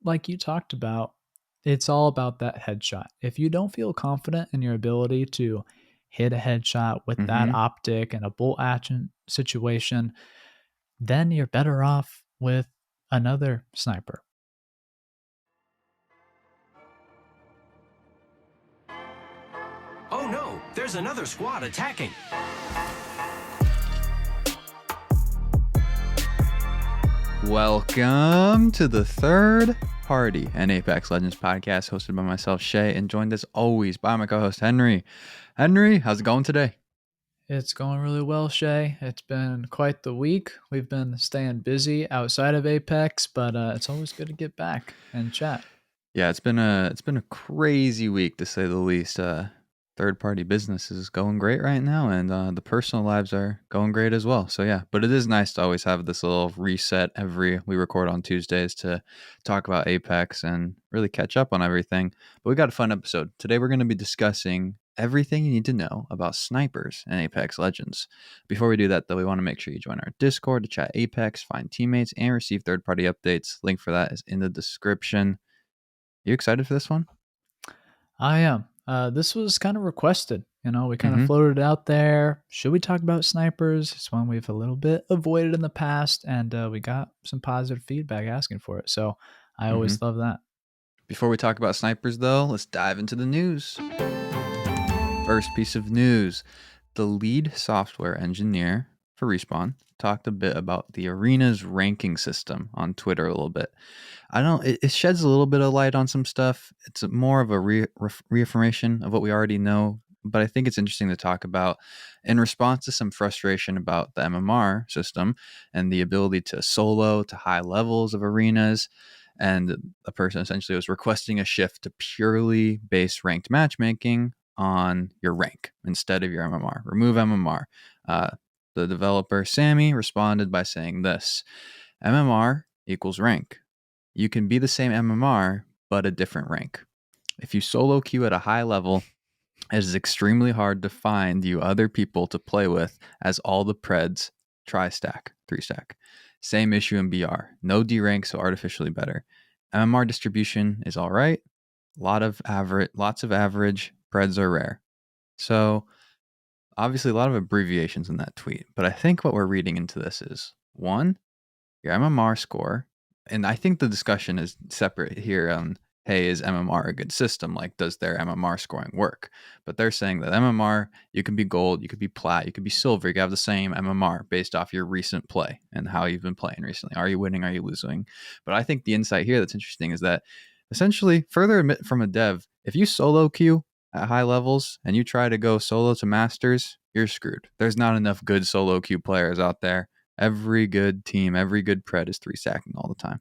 like you talked about, it's all about that headshot. If you don't feel confident in your ability to hit a headshot with that Mm-hmm. optic and a bolt action situation, then you're better off with another sniper. Oh no, there's another squad attacking. Welcome to the third party, an Apex Legends podcast hosted by myself, Shay, and joined as always by my co-host, Henry. Henry, how's it going today? It's going really well, Shay. It's been quite the week. We've been staying busy outside of Apex, but it's always good to get back and chat. Yeah, it's been a crazy week to say the least. Third party business is going great right now, and the personal lives are going great as well. So yeah, but it is nice to always have this little reset we record on Tuesdays to talk about Apex and really catch up on everything. But we got a fun episode today. We're going to be discussing everything you need to know about snipers and Apex Legends. Before we do that, though, we want to make sure you join our Discord to chat Apex, find teammates, and receive third party updates. Link for that is in the description. You excited for this one? I am. This was kind of requested. We kind of Mm-hmm. floated out there. Should we talk about snipers? It's one we've a little bit avoided in the past, and we got some positive feedback asking for it. So I Mm-hmm. always love that. Before we talk about snipers, though, let's dive into the news. First piece of news: the lead software engineer for Respawn talked a bit about the arena's ranking system on Twitter a little bit. It sheds a little bit of light on some stuff. It's more of a reaffirmation of what we already know, but I think it's interesting to talk about in response to some frustration about the MMR system and the ability to solo to high levels of arenas. And a person essentially was requesting a shift to purely base ranked matchmaking on your rank instead of your MMR. Remove MMR. The developer, Sammy, responded by saying this: MMR equals rank. You can be the same MMR, but a different rank. If you solo queue at a high level, it is extremely hard to find you other people to play with, as all the preds tri-stack, 3-stack. Same issue in BR. No D rank, so artificially better. MMR distribution is all right. Lots of average. Preds are rare. So obviously a lot of abbreviations in that tweet, but I think what we're reading into this is one, your MMR score, and I think the discussion is separate here on, hey, is MMR a good system? Like, does their MMR scoring work? But they're saying that MMR, you can be gold, you could be plat, you could be silver, you can have the same MMR based off your recent play and how you've been playing recently. Are you winning? Are you losing? But I think the insight here that's interesting is that essentially, further admit from a dev, if you solo queue at high levels and you try to go solo to masters, you're screwed. There's not enough good solo queue players out there. Every good team, every good pred is 3-stacking all the time.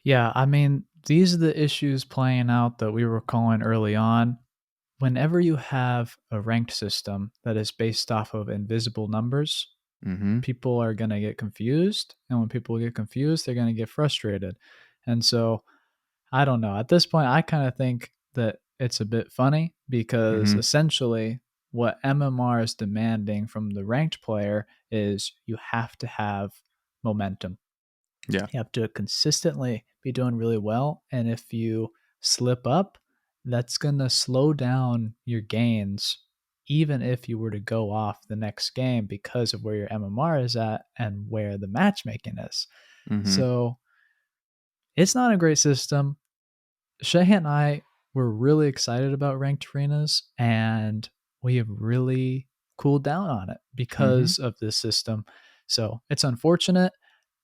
Yeah, I mean, these are the issues playing out that we were calling early on. Whenever you have a ranked system that is based off of invisible numbers, Mm-hmm. people are going to get confused. And when people get confused, they're going to get frustrated. And so I don't know. At this point, I kind of think that it's a bit funny because Mm-hmm. essentially what MMR is demanding from the ranked player is you have to have momentum. Yeah. You have to consistently be doing really well. And if you slip up, that's going to slow down your gains, even if you were to go off the next game because of where your MMR is at and where the matchmaking is. Mm-hmm. So it's not a great system. Shay and I were really excited about ranked arenas, and we have really cooled down on it Mm-hmm. because of this system. So it's unfortunate.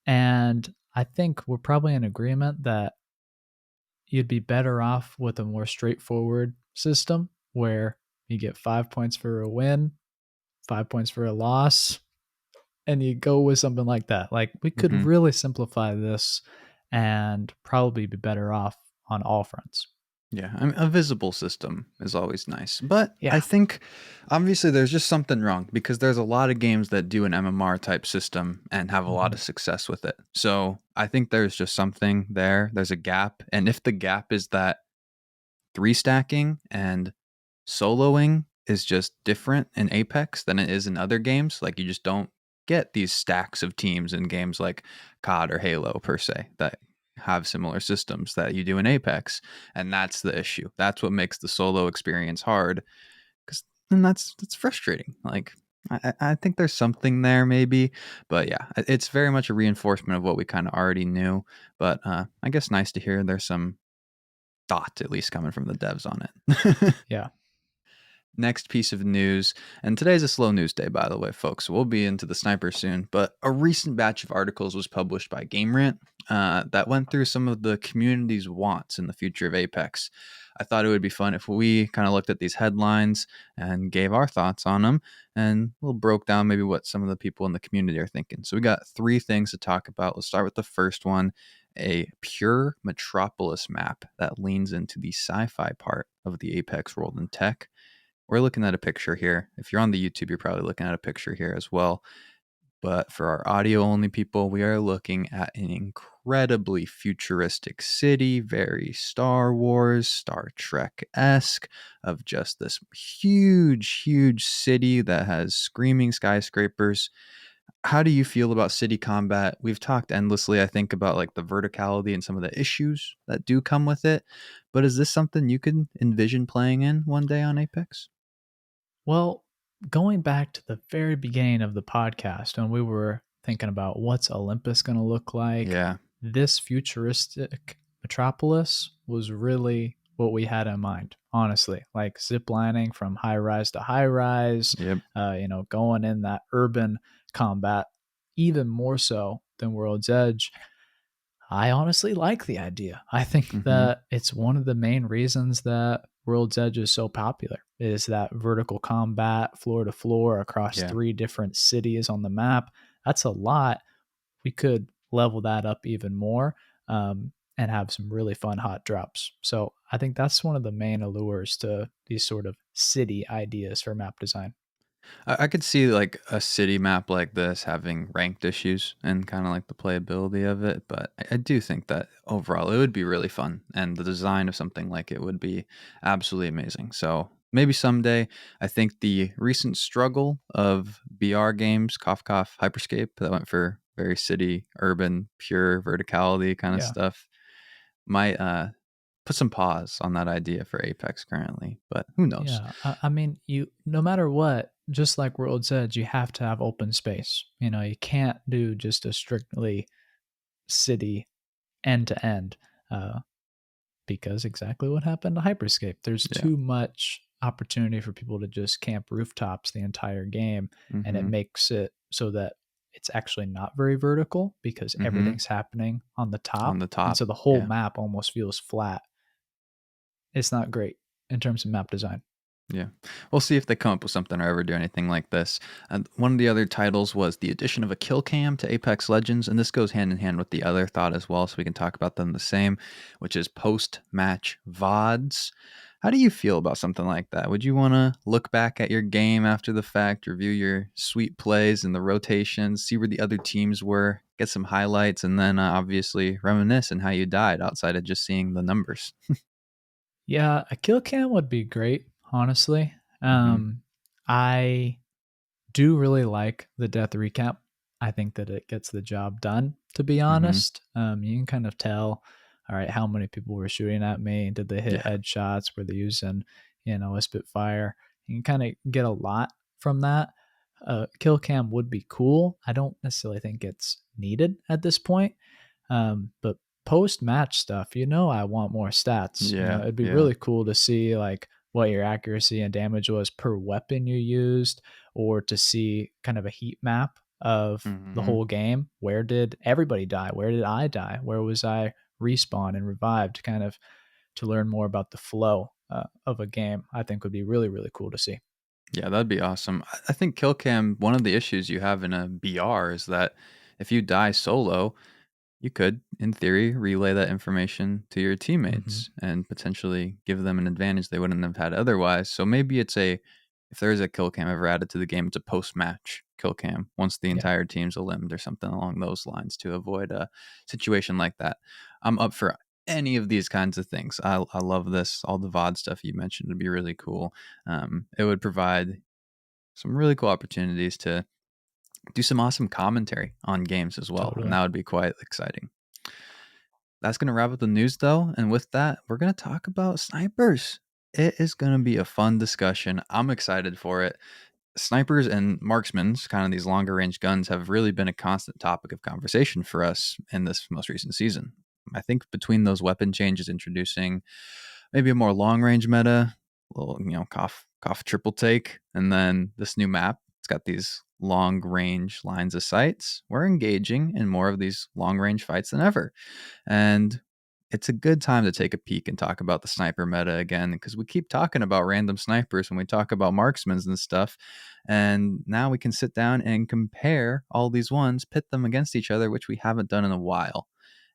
And I think we're probably in agreement that you'd be better off with a more straightforward system where you get 5 points for a win, 5 points for a loss, and you go with something like that. Like, we could Mm-hmm. really simplify this and probably be better off on all fronts. Yeah. I mean, a visible system is always nice. But I Yeah. think obviously there's just something wrong because there's a lot of games that do an MMR type system and have a lot of Mhm. success with it. So I think there's just something there. There's a gap. And if the gap is that 3-stacking and soloing is just different in Apex than it is in other games, like you just don't get these stacks of teams in games like COD or Halo per se that have similar systems that you do in Apex, and that's the issue. That's what makes the solo experience hard, because then that's frustrating. Like I think there's something there maybe, but yeah, it's very much a reinforcement of what we kind of already knew. But I guess nice to hear there's some thought at least coming from the devs on it. Yeah. Next piece of news, and today's a slow news day, by the way, folks. So we'll be into the sniper soon. But a recent batch of articles was published by Game Rant that went through some of the community's wants in the future of Apex. I thought it would be fun if we kind of looked at these headlines and gave our thoughts on them, and we'll broke down maybe what some of the people in the community are thinking. So we got three things to talk about. Let's start with the first one: a pure metropolis map that leans into the sci-fi part of the Apex world and tech. We're looking at a picture here. If you're on the YouTube, you're probably looking at a picture here as well. But for our audio only people, we are looking at an incredibly futuristic city, very Star Wars, Star Trek esque, of just this huge, huge city that has screaming skyscrapers. How do you feel about city combat? We've talked endlessly, I think, about like the verticality and some of the issues that do come with it. But is this something you could envision playing in one day on Apex? Well, going back to the very beginning of the podcast, when we were thinking about what's Olympus going to look like, Yeah. this futuristic metropolis was really what we had in mind, honestly. Like zip lining from high rise to high rise, Yep. going in that urban combat, even more so than World's Edge. I honestly like the idea. I think Mhm. that it's one of the main reasons that World's Edge is so popular is that vertical combat floor to floor across Yeah. 3 different cities on the map. That's a lot. We could level that up even more, and have some really fun hot drops. So I think that's one of the main allures to these sort of city ideas for map design. I could see like a city map like this having ranked issues and kind of like the playability of it, but I do think that overall it would be really fun, and the design of something like it would be absolutely amazing. So maybe someday. I think the recent struggle of BR games, Cough Cough, Hyperscape, that went for very city, urban, pure verticality kind of Yeah. stuff, might put some pause on that idea for Apex currently, but who knows? Yeah, I mean, you no matter what, just like World's Edge, you have to have open space. You can't do just a strictly city end to end, because exactly what happened to Hyperscape. There's Yeah. too much opportunity for people to just camp rooftops the entire game, and it Mm-hmm. makes it so that it's actually not very vertical because Mm-hmm. everything's happening on the On top, the and top. so the whole Yeah. map almost feels flat. It's not great in terms of map design. Yeah. We'll see if they come up with something or ever do anything like this. And one of the other titles was the addition of a kill cam to Apex Legends, and this goes hand in hand with the other thought as well, so we can talk about them the same, which is post-match VODs. How do you feel about something like that? Would you want to look back at your game after the fact, review your sweet plays and the rotations, see where the other teams were, get some highlights, and then obviously reminisce on how you died outside of just seeing the numbers? Yeah, a kill cam would be great, honestly. Hmm. I do really like the death recap. I think that it gets the job done, to be Hmm. honest. You can kind of tell, all right, how many people were shooting at me. Did they hit Yeah. headshots? Were they using, a Spitfire? You can kind of get a lot from that. Kill cam would be cool. I don't necessarily think it's needed at this point. But post match stuff, I want more stats. Yeah. It'd be Yeah. really cool to see like what your accuracy and damage was per weapon you used, or to see kind of a heat map of the Hmm. whole game. Where did everybody die? Where did I die? Where was I respawned and revived? Kind of to learn more about the flow of a game, I think would be really, really cool to see. Yeah, that'd be awesome. I think kill cam, one of the issues you have in a BR is that if you die solo, you could, in theory, relay that information to your Hmm. teammates and potentially give them an advantage they wouldn't have had otherwise. So maybe if there is a kill cam ever added to the game, it's a post match kill cam once the Yeah, entire team's eliminated or something along those lines to avoid a situation like that. I'm up for any of these kinds of things. I love this. All the VOD stuff you mentioned would be really cool. It would provide some really cool opportunities to do some awesome commentary on games as well, and totally. that would be quite exciting. That's going to wrap up the news, though. And with that, we're going to talk about snipers. It is going to be a fun discussion. I'm excited for it. Snipers and marksmen's, kind of these longer range guns, have really been a constant topic of conversation for us in this most recent season. I think between those weapon changes introducing maybe a more long range meta, a little, cough triple take, and then this new map, it's got these long range lines of sights. We're engaging in more of these long range fights than ever. And it's a good time to take a peek and talk about the sniper meta again, because we keep talking about random snipers when we talk about marksmen and stuff. And now we can sit down and compare all these ones, pit them against each other, which we haven't done in a while.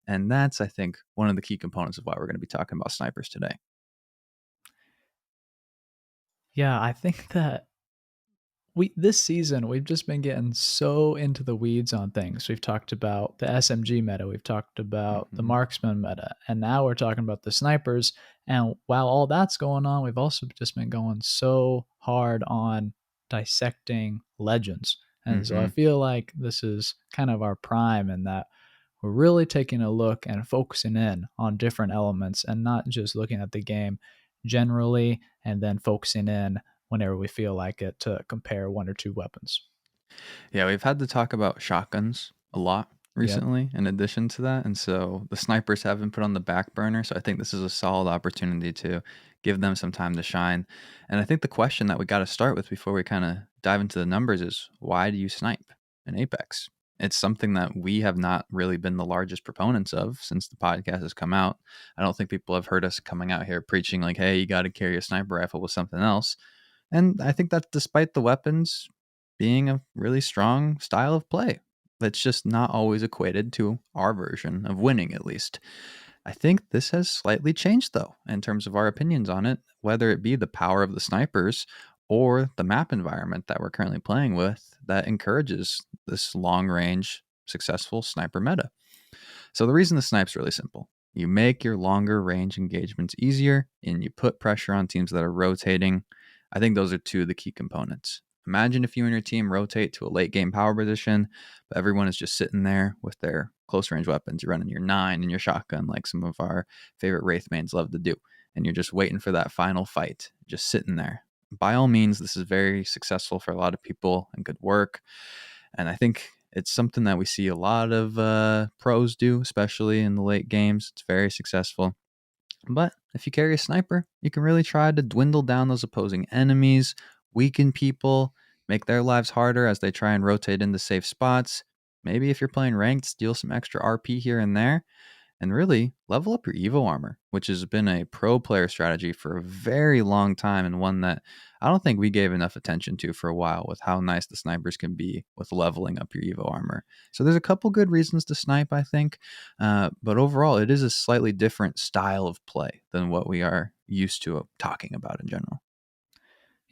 And that's, I think, one of the key components of why we're going to be talking about snipers today. Yeah, I think that we this season we've just been getting so into the weeds on things. We've talked about the SMG meta, we've talked about the Hmm. marksman meta, and now we're talking about the snipers. And while all that's going on, we've also just been going so hard on dissecting legends. And so I Hmm. feel like this is kind of our prime in that we're really taking a look and focusing in on different elements and not just looking at the game generally and then focusing in whenever we feel like it to compare one or two weapons. Yeah, we've had to talk about shotguns a lot Yep. recently in addition to that. And so the snipers have been put on the back burner. So I think this is a solid opportunity to give them some time to shine. And I think the question that we got to start with before we kind of dive into the numbers is, why do you snipe in Apex? It's something that we have not really been the largest proponents of since the podcast has come out. I don't think people have heard us coming out here preaching like, hey, you got to carry a sniper rifle with something else. And I think that despite the weapons being a really strong style of play, that's just not always equated to our version of winning, at least. I think this has slightly changed, though, in terms of our opinions on it, whether it be the power of the snipers or the map environment that we're currently playing with that encourages this long range, successful sniper meta. So the reason the snipe's really simple. You make your longer range engagements easier and you put pressure on teams that are rotating. I think those are two of the key components. Imagine if you and your team rotate to a late game power position, but everyone is just sitting there with their close range weapons. You're running your 9 and your shotgun, like some of our favorite Wraith mains love to do. And you're just waiting for that final fight, just sitting there. By all means, this is very successful for a lot of people and good work. And I think it's something that we see a lot of pros do, especially in the late games. It's very successful. But if you carry a sniper, you can really try to dwindle down those opposing enemies, weaken people, make their lives harder as they try and rotate into safe spots. Maybe if you're playing ranked, steal some extra RP here and there and really level up your Evo armor, which has been a pro player strategy for a very long time and one that I don't think we gave enough attention to for a while with how nice the snipers can be with leveling up your Evo armor. So there's a couple good reasons to snipe, I think. But overall, it is a slightly different style of play than what we are used to talking about in general.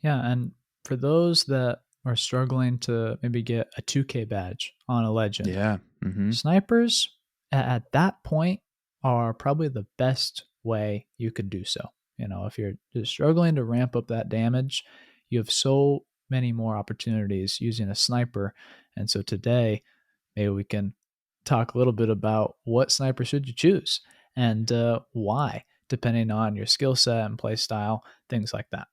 Yeah, and for those that are struggling to maybe get a 2K badge on a legend, Yeah. Hmm. snipers at that point are probably the best way you could do so. You know, if you're just struggling to ramp up that damage, you have so many more opportunities using a sniper. And so today, maybe we can talk a little bit about what sniper should you choose and why, depending on your skill set and play style, things like that.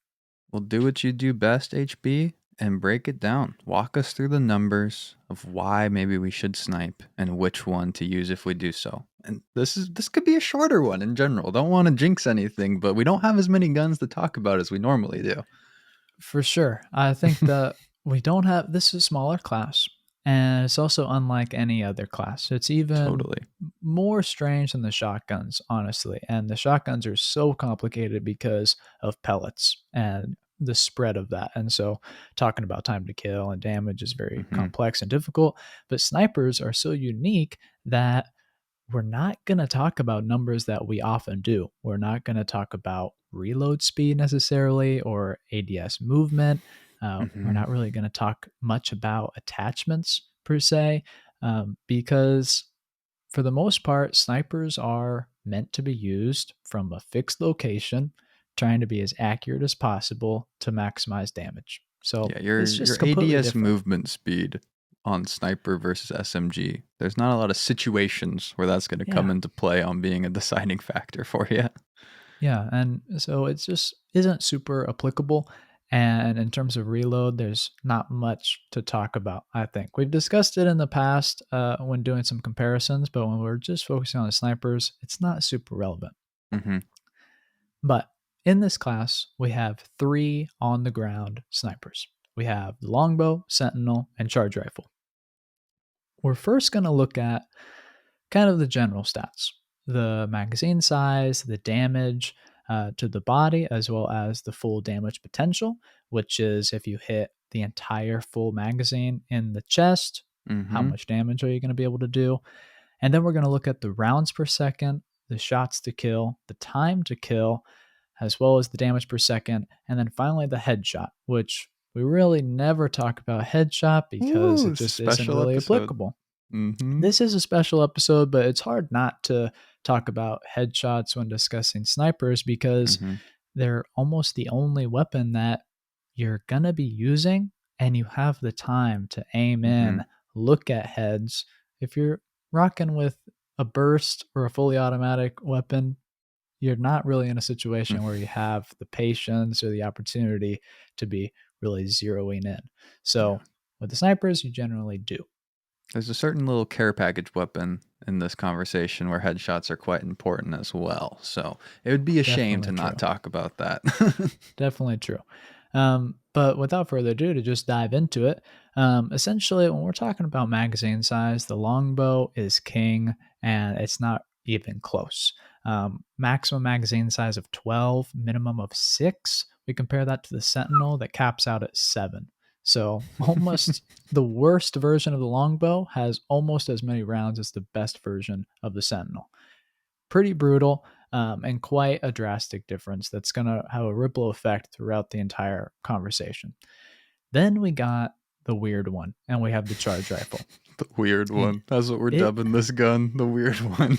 Well, do what you do best, HB, and break it down. Walk us through the numbers of why maybe we should snipe and which one to use if we do so. And this could be a shorter one in general. Don't want to jinx anything, but we don't have as many guns to talk about as we normally do. For sure. I think that we don't have this is a smaller class, and it's also unlike any other class. It's even Totally. more strange than the shotguns, honestly. And the shotguns are so complicated because of pellets and the spread of that. And so talking about time to kill and damage is very Hmm. complex and difficult. But snipers are so unique that we're not going to talk about numbers that we often do. We're not going to talk about reload speed necessarily or ADS movement. We're Hmm. not really going to talk much about attachments per se, because for the most part, snipers are meant to be used from a fixed location, trying to be as accurate as possible to maximize damage. So Yeah, it's your just completely ADS different. movement speed on sniper versus SMG. There's not a lot of situations where that's going to come Yeah. into play on being a deciding factor for you. Yeah, and so it just isn't super applicable. And in terms of reload, there's not much to talk about, I think. We've discussed it in the past when doing some comparisons, but when we're just focusing on the snipers, it's not super relevant. Hmm. But in this class, we have 3 on the ground snipers. We have the longbow, sentinel, and charge rifle. We're first going to look at kind of the general stats, the magazine size, the damage to the body, as well as the full damage potential, which is if you hit the entire full magazine in the chest, how Hmm. much damage are you going to be able to do? And then we're going to look at the rounds per second, the shots to kill, the time to kill, as well as the damage per second, and then finally the headshot, which we really never talk about headshot because Ooh, it it's a just isn't special really episode. applicable. Hmm. This is a special episode, but it's hard not to talk about headshots when discussing snipers because Hmm. they're almost the only weapon that you're going to be using and you have the time to aim Hmm. in, look at heads. If you're rocking with a burst or a fully automatic weapon, you're not really in a situation where you have the patience or the opportunity to be really zeroing in. Yeah. So with the snipers, you generally do. There's a certain little care package weapon in this conversation where headshots are quite important as well. So it would be a shame to Definitely not true. talk about that. Definitely true. But without further ado, to just dive into it, essentially, when we're talking about magazine size, the longbow is king, and it's not even close. Maximum magazine size of 12, minimum of 6. We compare that to the Sentinel that caps out at 7. So almost the worst version of the longbow has almost as many rounds as the best version of the Sentinel. Pretty brutal, and quite a drastic difference that's going to have a ripple effect throughout the entire conversation. Then we got the weird one, and we have the charge rifle. The weird And one. That's what we're it dubbing this gun. The weird one.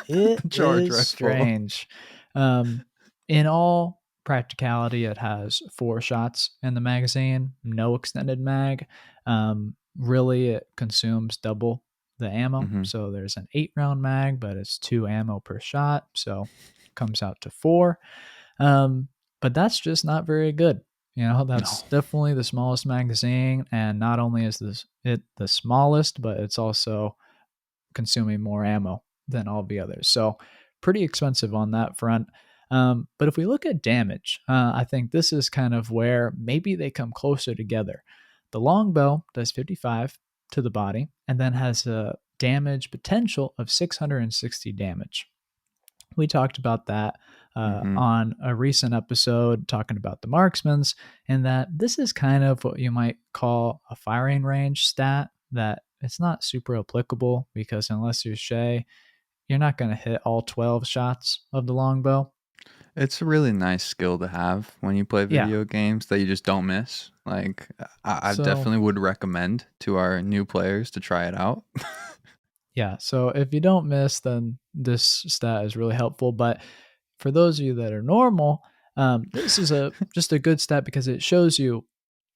it The charge is rifle. strange. Um, in all practicality, it has 4 shots in the magazine, no extended mag. Really, it consumes double the ammo. Hmm. So there's an 8-round mag, but it's 2 ammo per shot. So it comes out to 4. Um, but that's just not very good. You know, No. that's definitely the smallest magazine. And not only is this it the smallest, but it's also consuming more ammo than all the others. So pretty expensive on that front. But if we look at damage, I think this is kind of where maybe they come closer together. The longbow does 55 to the body and then has a damage potential of 660 damage. We talked about that Hmm. on a recent episode talking about the marksmans, and that this is kind of what you might call a firing range stat that it's not super applicable because unless you're Shay, you're not going to hit all 12 shots of the longbow. It's a really nice skill to have when you play Yeah. video games that you just don't miss. Like, I So, definitely would recommend to our new players to try it out. yeah. So if you don't miss, then this stat is really helpful. But for those of you that are normal, this is a just a good stat because it shows you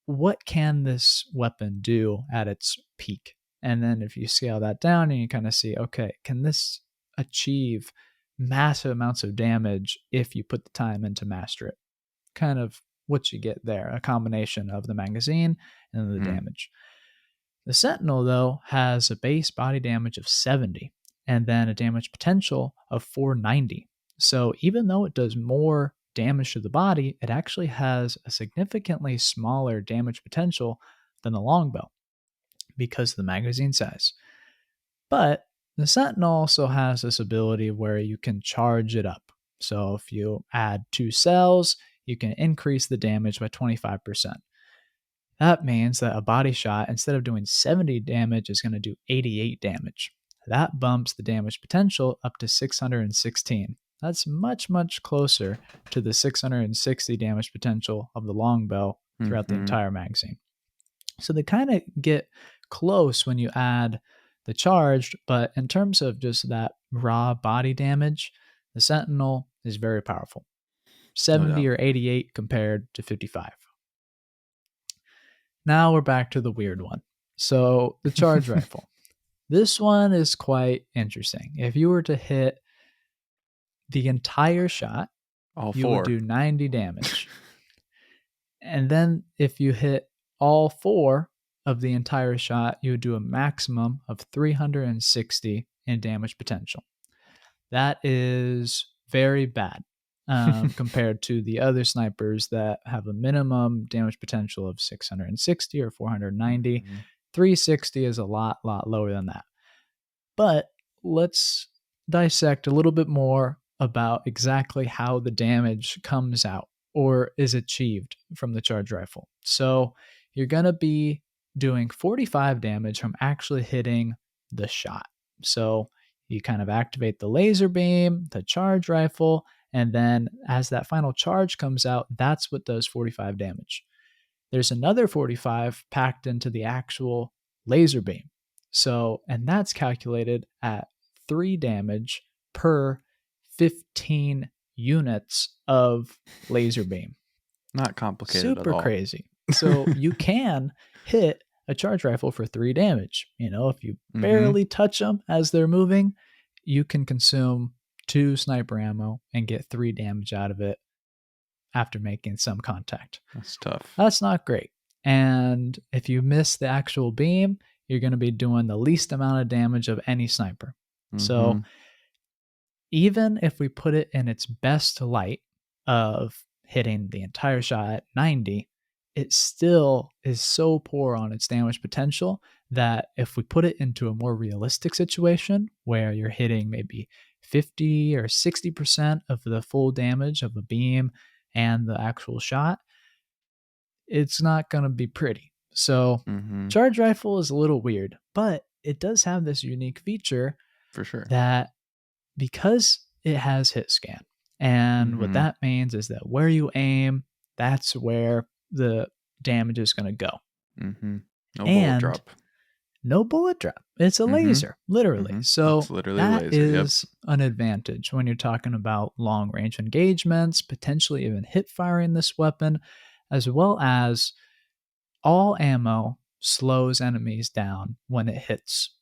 what can this weapon do at its peak. And then if you scale that down and you kind of see, okay, can this achieve massive amounts of damage if you put the time in to master it? Kind of what you get there, a combination of the magazine and the Hmm. damage. The Sentinel, though, has a base body damage of 70 and then a damage potential of 490. So even though it does more damage to the body, it actually has a significantly smaller damage potential than the longbow because of the magazine size. But the Sentinel also has this ability where you can charge it up. So if you add 2 cells, you can increase the damage by 25%. That means that a body shot, instead of doing 70 damage, is going to do 88 damage. That bumps the damage potential up to 616. That's much, much closer to the 660 damage potential of the longbow throughout the Hmm. entire magazine. So they kind of get close when you add the charged, but in terms of just that raw body damage, the Sentinel is very powerful. No 70 doubt. or 88 compared to 55. Now we're back to the weird one. So the charge rifle. This one is quite interesting. If you were to hit the entire shot, All you would 4. do 90 damage. And then if you hit all 4 of the entire shot, you would do a maximum of 360 in damage potential. That is very bad compared to the other snipers that have a minimum damage potential of 660 or 490. Mhm. 360 is a lot lower than that. But let's dissect a little bit more about exactly how the damage comes out or is achieved from the charge rifle. So you're going to be doing 45 damage from actually hitting the shot. So you kind of activate the laser beam, the charge rifle, and then as that final charge comes out, that's what does 45 damage. There's another 45 packed into the actual laser beam. So, and that's calculated at 3 damage per 15 units of laser beam. Not complicated at Super all. crazy. So you can hit a charge rifle for 3 damage. You know, if you barely touch them as they're moving, you can consume 2 sniper ammo and get 3 damage out of it after making some contact. That's tough. That's not great. And if you miss the actual beam, you're going to be doing the least amount of damage of any sniper. So even if we put it in its best light of hitting the entire shot at 90, it still is so poor on its damage potential that if we put it into a more realistic situation where you're hitting maybe 50 or 60% of the full damage of a beam and the actual shot, it's not going to be pretty. So, charge rifle is a little weird, but it does have this unique feature For sure. that because it has hit scan, and what that means is that where you aim, that's where the damage is going to go. No bullet And drop. no bullet drop. It's a laser, literally. So It's literally a that laser, yep. is an advantage when you're talking about long range engagements, potentially even hip firing this weapon, as well as all ammo slows enemies down when it hits.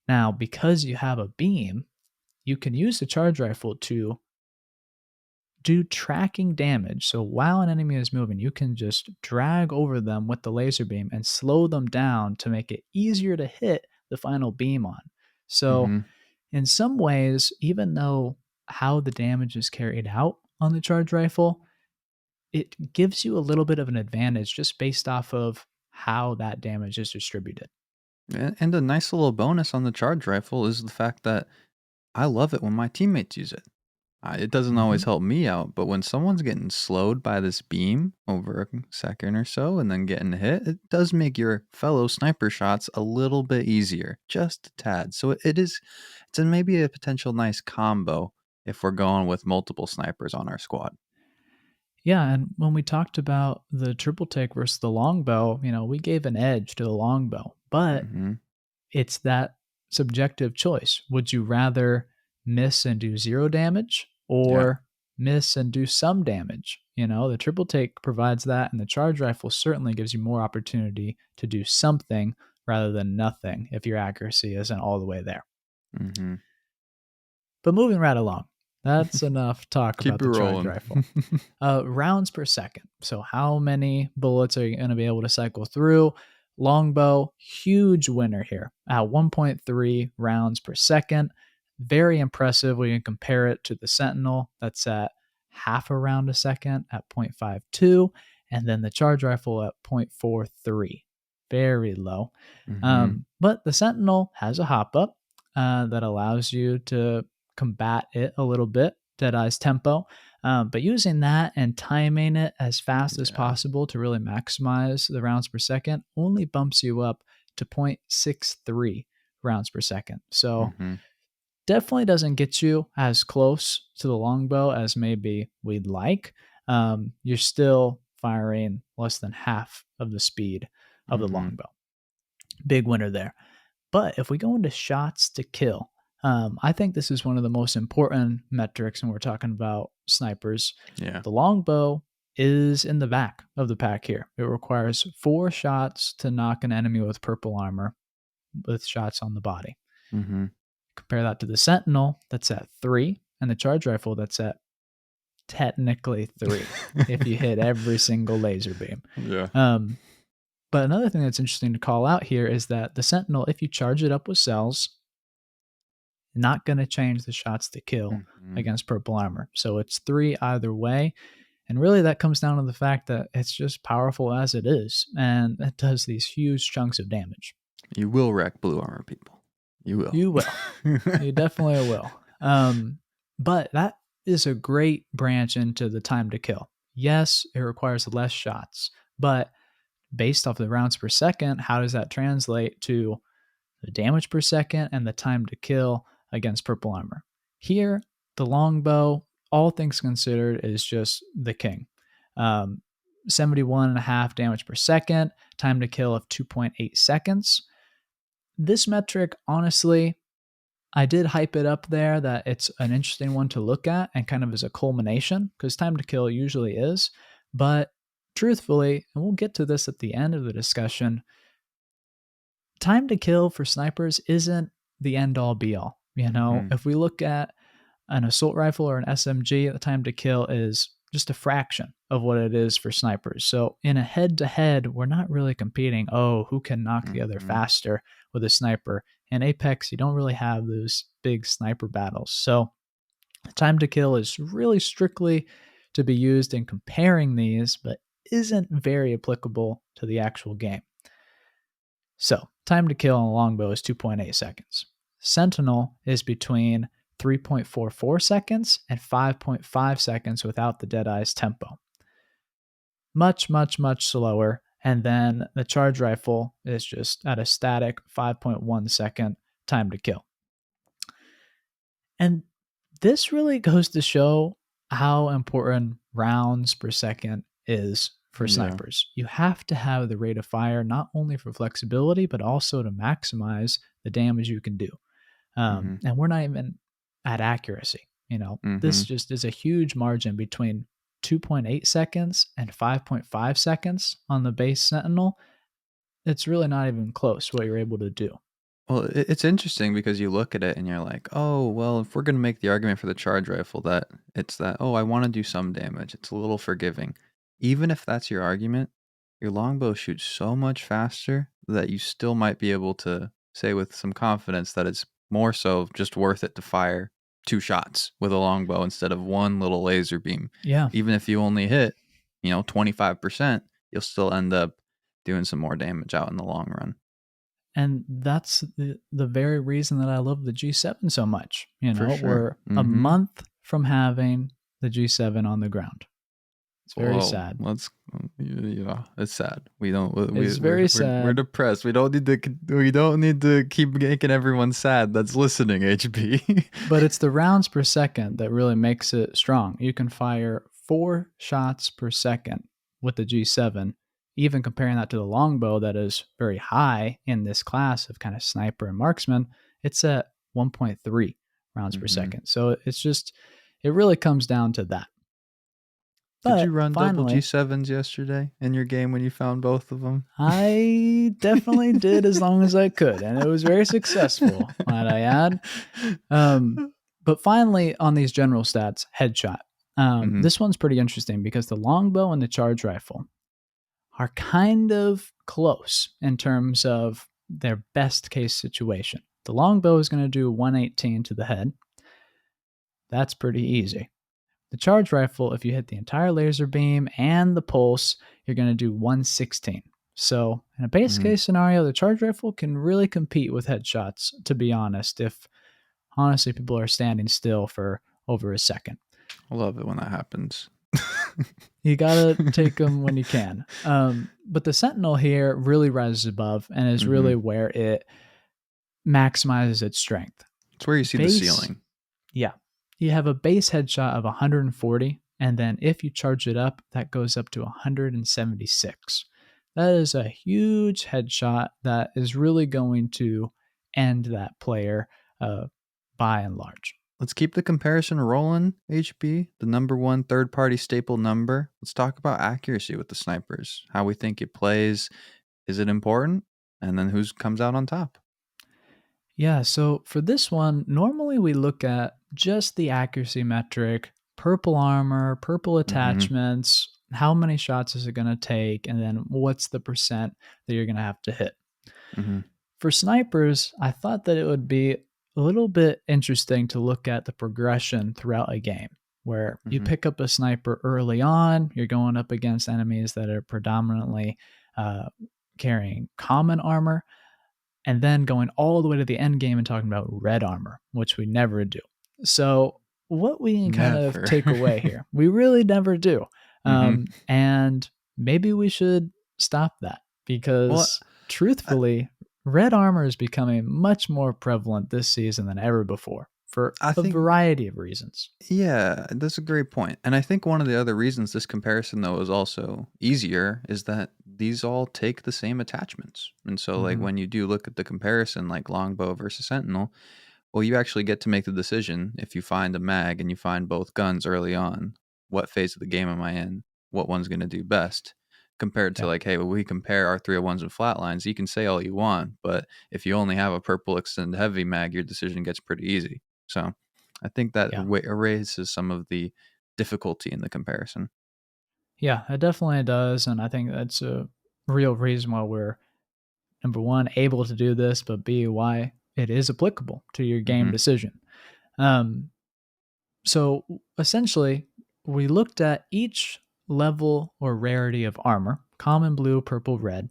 Now, because you have a beam, you can use the charge rifle to do tracking damage. So while an enemy is moving, you can just drag over them with the laser beam and slow them down to make it easier to hit the final beam on. So, in some ways, even though how the damage is carried out on the charge rifle, it gives you a little bit of an advantage just based off of how that damage is distributed. And a nice little bonus on the charge rifle is the fact that I love it when my teammates use it. It doesn't always help me out, but when someone's getting slowed by this beam over a second or so and then getting hit, it does make your fellow sniper shots a little bit easier, just a tad. So it's maybe a potential nice combo if we're going with multiple snipers on our squad. Yeah, and when we talked about the triple take versus the longbow, we gave an edge to the longbow, but it's that subjective choice. Would you rather miss and do 0 damage Yeah. or miss and do some damage? The triple take provides that, and the charge rifle certainly gives you more opportunity to do something rather than nothing if your accuracy isn't all the way there. But moving right along, that's enough talk Keep about it the charge rolling. rifle. Rounds per second. So how many bullets are you going to be able to cycle through? Longbow, huge winner here at 1.3 rounds per second. Very impressive when you compare it to the Sentinel that's at half a round a second at 0.52, and then the charge rifle at 0.43. Very low. But the Sentinel has a hop up that allows you to combat it a little bit, Deadeye's tempo. But using that and timing it as fast as possible to really maximize the rounds per second only bumps you up to 0.63 rounds per second. So definitely doesn't get you as close to the longbow as maybe we'd like. You're still firing less than half of the speed of the longbow. Big winner there. But if we go into shots to kill, I think this is one of the most important metrics when we're talking about snipers. Yeah. The longbow is in the back of the pack here. It requires 4 shots to knock an enemy with purple armor with shots on the body. Mm-hmm. Compare that to the Sentinel, that's at 3, and the charge rifle, that's at technically 3 if you hit every single laser beam. Yeah. But another thing that's interesting to call out here is that the Sentinel, if you charge it up with cells, not going to change the shots to kill against purple armor. So it's 3 either way. And really that comes down to the fact that it's just powerful as it is. And it does these huge chunks of damage. You will wreck blue armor people. You will. You will. You definitely will. But that is a great branch into the time to kill. Yes, it requires less shots, but based off the rounds per second, how does that translate to the damage per second and the time to kill against purple armor? Here, the longbow, all things considered, is just the king. 71.5 damage per second, time to kill of 2.8 seconds. This metric, honestly, I did hype it up there that it's an interesting one to look at and kind of as a culmination, because time to kill usually is. But truthfully, and we'll get to this at the end of the discussion, time to kill for snipers isn't the end all be all. If we look at an assault rifle or an SMG, the time to kill is just a fraction of what it is for snipers. So in a head to head, we're not really competing, who can knock the other faster with a sniper. In Apex, you don't really have those big sniper battles. So time to kill is really strictly to be used in comparing these, but isn't very applicable to the actual game. So time to kill on a longbow is 2.8 seconds. Sentinel is between 3.44 seconds and 5.5 seconds without the Deadeye's tempo. Much, much, much slower. And then the charge rifle is just at a static 5.1 second time to kill. And this really goes to show how important rounds per second is for snipers. You have to have the rate of fire not only for flexibility, but also to maximize the damage you can do. And we're not even at accuracy. This just is a huge margin between 2.8 seconds and 5.5 seconds on the base Sentinel. It's really not even close what you're able to do. Well, it's interesting because you look at it and you're like, oh, well, if we're going to make the argument for the charge rifle that it's that, I want to do some damage, it's a little forgiving. Even if that's your argument, your longbow shoots so much faster that you still might be able to say with some confidence that it's more so just worth it to fire 2 shots with a longbow instead of one little laser beam. Yeah. Even if you only hit, 25%, you'll still end up doing some more damage out in the long run. And that's the very reason that I love the G7 so much. For sure. We're a month from having the G7 on the ground. It's very sad. It's sad. It's very sad. We're depressed. We don't need to keep making everyone sad that's listening, HB. But it's the rounds per second that really makes it strong. You can fire 4 shots per second with the G7. Even comparing that to the longbow that is very high in this class of kind of sniper and marksman, it's at 1.3 rounds per second. So it really comes down to that. Did you run double G7s yesterday in your game when you found both of them? I definitely did, as long as I could, and it was very successful, might I add. But finally, on these general stats, headshot. This one's pretty interesting because the longbow and the charge rifle are kind of close in terms of their best case situation. The longbow is going to do 118 to the head. That's pretty easy. The charge rifle, if you hit the entire laser beam and the pulse, you're going to do 116. So in a base case scenario, the charge rifle can really compete with headshots, to be honest, if honestly people are standing still for over a second. I love it when that happens. You gotta take them when you can. But the Sentinel here really rises above and is really where it maximizes its strength. It's where you see the ceiling. Yeah. You have a base headshot of 140, and then if you charge it up, that goes up to 176. That is a huge headshot that is really going to end that player by and large. Let's keep the comparison rolling, HB, the number one third party staple number. Let's talk about accuracy with the snipers, how we think it plays. Is it important? And then who comes out on top? Yeah, so for this one, normally we look at just the accuracy metric, purple armor, purple Mm-hmm. attachments, how many shots is it going to take, and then what's the percent that you're going to have to hit. Mm-hmm. For snipers, I thought that it would be a little bit interesting to look at the progression throughout a game where you Mm-hmm. pick up a sniper early on, you're going up against enemies that are predominantly uh, carrying common armor, and then going all the way to the end game and talking about red armor, which we never do. So, what we can kind of Never. take away here, we really never do. Mm-hmm. And maybe we should stop that Well, because, I, truthfully, red armor is becoming much more prevalent this season than ever before for I a think variety of reasons. Yeah, that's a great point. And I think one of the other reasons this comparison though is also easier is that these all take the same attachments. And so like Hmm. when you do look at the comparison like Longbow versus Sentinel, well you actually get to make the decision if you find a mag and you find both guns early on, what phase of the game am I in? What one's going to do best? Compared to Yeah. like, hey, when we compare our 301s and flatlines, you can say all you want, but if you only have a purple extended heavy mag, your decision gets pretty easy. So I think that Yeah. erases some of the difficulty in the comparison. Yeah, it definitely does. And I think that's a real reason why we're number one, able to do this, but B, why it is applicable to your game Mhm. decision. Um, so essentially, we looked at each level or rarity of armor common, blue, purple, red,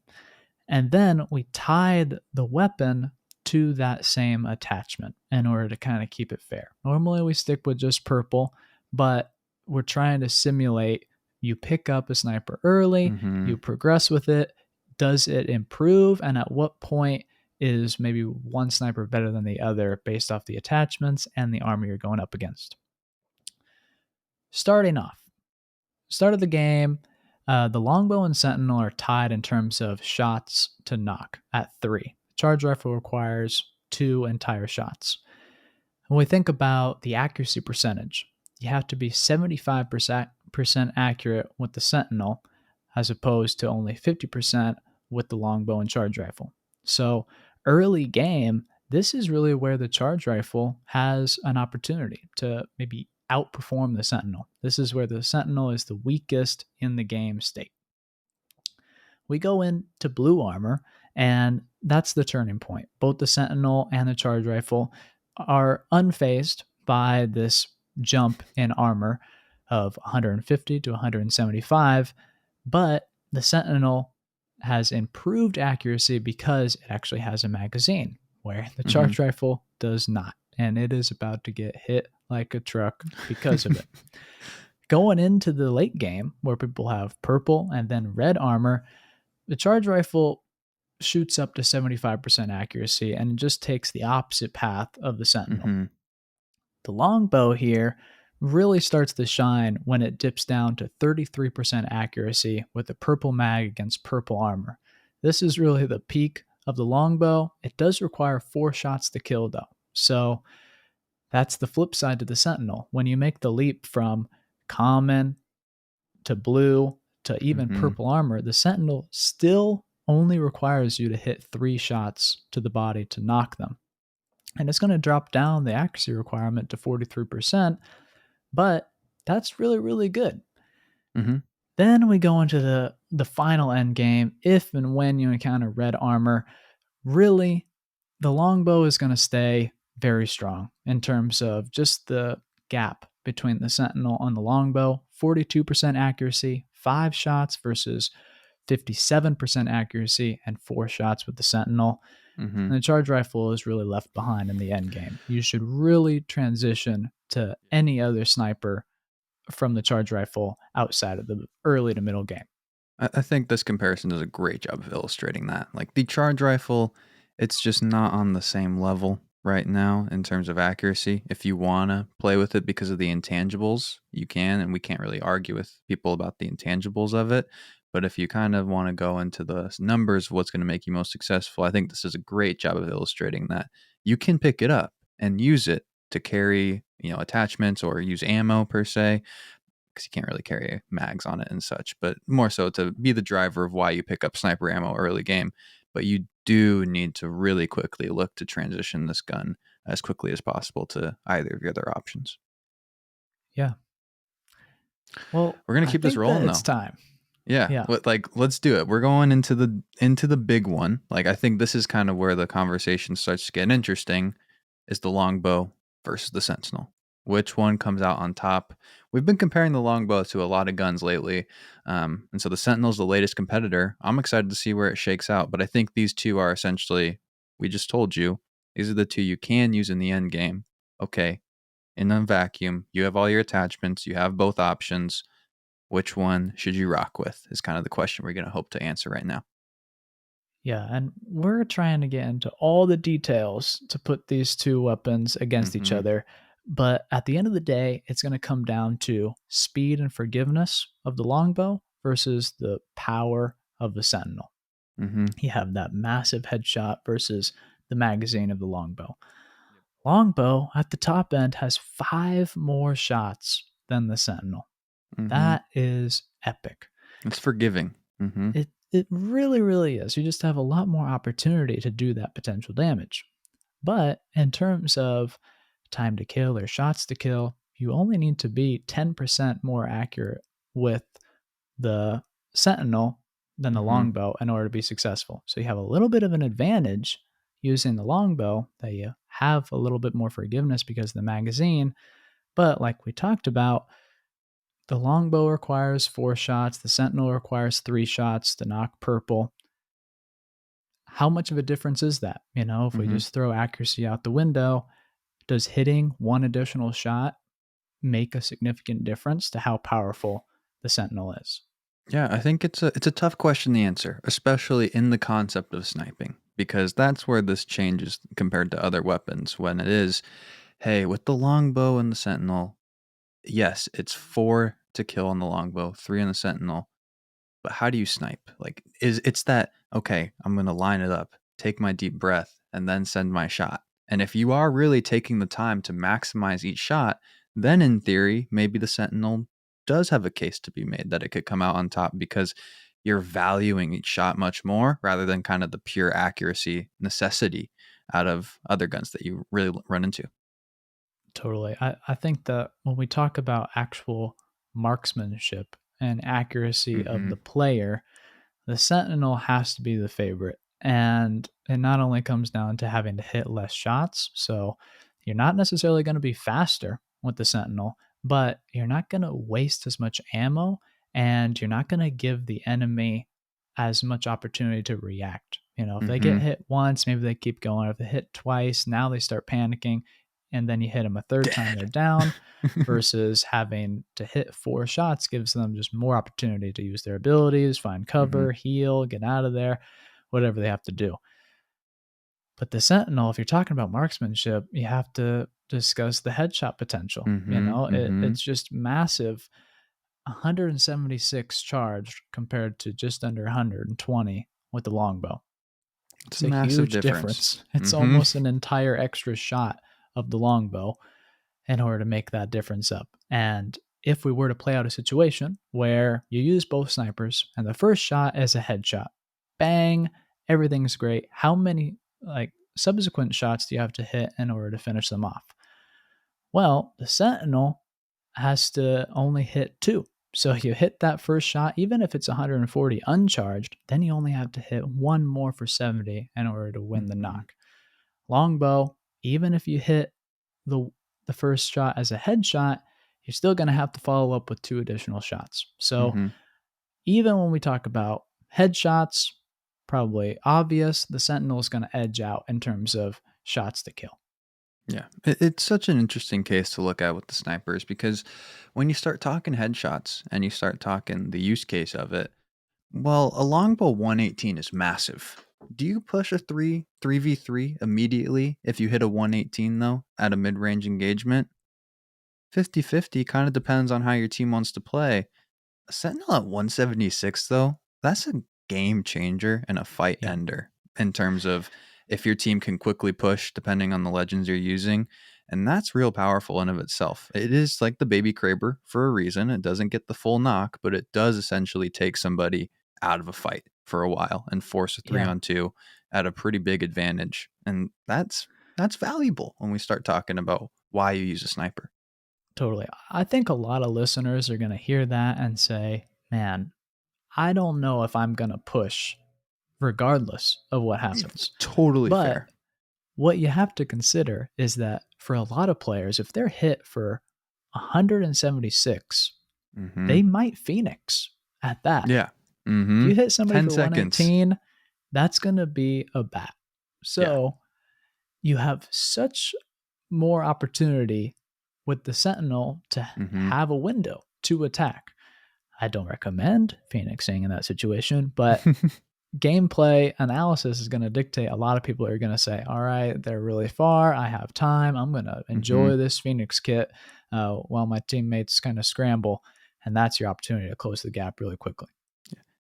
and then we tied the weapon to that same attachment in order to kind of keep it fair. Normally, we stick with just purple, but we're trying to simulate you pick up a sniper early, you Mhm. progress with it. Does it improve? And at what point is maybe one sniper better than the other based off the attachments and the armor you're going up against? Starting off, start of the game, the longbow and sentinel are tied in terms of shots to knock at 3. Charge rifle requires 2 entire shots. When we think about the accuracy percentage, you have to be 75% accurate with the sentinel as opposed to only 50% with the longbow and charge rifle. So, early game, this is really where the charge rifle has an opportunity to maybe outperform the sentinel. This is where the sentinel is the weakest in the game state. We go into blue armor, and that's the turning point. Both the sentinel and the charge rifle are unfazed by this jump in armor of 150 to 175, but the sentinel has improved accuracy because it actually has a magazine, where the Mhm. charge rifle does not. And it is about to get hit like a truck because of it. Going into the late game, where people have purple and then red armor, the charge rifle shoots up to 75% accuracy and it just takes the opposite path of the sentinel. Mhm. The longbow here really starts to shine when it dips down to 33% accuracy with the purple mag against purple armor. This is really the peak of the longbow. It does require 4 shots to kill though. So that's the flip side to the sentinel. When you make the leap from common to blue to even Mhm. purple armor, the sentinel still only requires you to hit 3 shots to the body to knock them. And it's going to drop down the accuracy requirement to 43%, but that's really, really good. Mhm. Then we go into the final end game. If and when you encounter red armor, really, the longbow is going to stay very strong in terms of just the gap between the sentinel and the longbow. 42% accuracy, 5 shots versus 57% accuracy and 4 shots with the sentinel. Mhm. And the charge rifle is really left behind in the end game. You should really transition to any other sniper from the charge rifle outside of the early to middle game. I think this comparison does a great job of illustrating that. Like the charge rifle, it's just not on the same level right now in terms of accuracy. If you want to play with it because of the intangibles, you can, and we can't really argue with people about the intangibles of it. But if you kind of want to go into the numbers, what's going to make you most successful, I think this is a great job of illustrating that you can pick it up and use it to carry attachments or use ammo per se, because you can't really carry mags on it and such, but more so to be the driver of why you pick up sniper ammo early game. But you do need to really quickly look to transition this gun as quickly as possible to either of your other options. Yeah. Well, We're gonna I keep this think that rolling it's though. time. Yeah, Yeah. let's do it. We're going into the big one. Like I think this is kind of where the conversation starts to get interesting. Is the longbow versus the sentinel? Which one comes out on top? We've been comparing the longbow to a lot of guns lately, and so the sentinel's the latest competitor. I'm excited to see where it shakes out, but I think these two are essentially. We just told you these are the two you can use in the end game. Okay, in a vacuum, you have all your attachments. You have both options. Which one should you rock with is kind of the question we're going to hope to answer right now. Yeah, and we're trying to get into all the details to put these two weapons against each Mhm. other. But at the end of the day, it's going to come down to speed and forgiveness of the longbow versus the power of the sentinel. Mhm. You have that massive headshot versus the magazine of the longbow. Longbow at the top end has 5 more shots than the sentinel. Mhm. That is epic. It's forgiving. Mhm. It really, really is. You just have a lot more opportunity to do that potential damage. But in terms of time to kill or shots to kill, you only need to be 10% more accurate with the Sentinel than the Mhm. longbow in order to be successful. So you have a little bit of an advantage using the longbow that you have a little bit more forgiveness because of the magazine. But like we talked about, the longbow requires 4 shots, the Sentinel requires 3 shots to knock purple. How much of a difference is that? If we Mhm. just throw accuracy out the window, does hitting one additional shot make a significant difference to how powerful the Sentinel is? Yeah, I think it's a tough question to answer, especially in the concept of sniping, because that's where this changes compared to other weapons. When it is, hey, with the longbow and the sentinel, yes, it's 4 to kill on the longbow, 3 on the sentinel. But how do you snipe? Like, it's that, okay, I'm going to line it up, take my deep breath, and then send my shot. And if you are really taking the time to maximize each shot, then in theory, maybe the Sentinel does have a case to be made that it could come out on top because you're valuing each shot much more rather than kind of the pure accuracy necessity out of other guns that you really run into. Totally. I think that when we talk about actual marksmanship and accuracy of Mm-hmm. the player, the Sentinel has to be the favorite. And it not only comes down to having to hit less shots, so you're not necessarily going to be faster with the Sentinel, but you're not going to waste as much ammo and you're not going to give the enemy as much opportunity to react. If they get Mm-hmm. hit once, maybe they keep going. If they hit twice, now they start panicking. And then you hit them a third time, they're Dead. down versus having to hit 4 shots gives them just more opportunity to use their abilities, find Mm-hmm. cover, heal, get out of there, whatever they have to do. But the Sentinel, if you're talking about marksmanship, you have to discuss the headshot potential. Mm-hmm. Mm-hmm. It's just massive. 176 charged compared to just under 120 with the longbow. It's It's a a massive huge difference. difference. It's Mm-hmm. almost an entire extra shot of the longbow in order to make that difference up. And if we were to play out a situation where you use both snipers and the first shot is a headshot, bang, everything's great. How many subsequent shots do you have to hit in order to finish them off? Well, the Sentinel has to only hit 2. So you hit that first shot, even if it's 140 uncharged, then you only have to hit one more for 70 in order to win the Mm-hmm. knock. Longbow, even if you hit the the first shot as a headshot, you're still going to have to follow up with 2 additional shots. So Mm-hmm. even when we talk about headshots, probably obvious, the Sentinel is going to edge out in terms of shots to kill. Yeah, it's such an interesting case to look at with the snipers because when you start talking headshots and you start talking the use case of it, well, a longbow 118 is massive. Do you push a 3v3 immediately if you hit a 118 though at a mid-range engagement? 50-50 kind of depends on how your team wants to play. A Sentinel at 176 though, that's a game changer and a fight Yeah. ender in terms of if your team can quickly push depending on the legends you're using. And that's real powerful in of itself. It is like the baby Kraber for a reason. It doesn't get the full knock, but it does essentially take somebody out of a fight for a while and force a three Yeah, on two at a pretty big advantage. And that's valuable when we start talking about why you use a sniper. totally. I think a lot of listeners are going to hear that and say, man, I don't know if I'm going to push regardless of what happens. Totally But fair. what you have to consider is that for a lot of players, if they're hit for 176, Hmm. they might Phoenix at that. Yeah. If Hmm. you hit somebody 10 for seconds. 118, that's going to be a bat. Yeah. So you have such more opportunity with the Sentinel to Hmm. have a window to attack. I don't recommend Phoenixing in that situation, but gameplay analysis is going to dictate. A lot of people are going to say, all right, they're really far. I have time. I'm going to Hmm. enjoy this Phoenix kit while my teammates kind of scramble. And that's your opportunity to close the gap really quickly.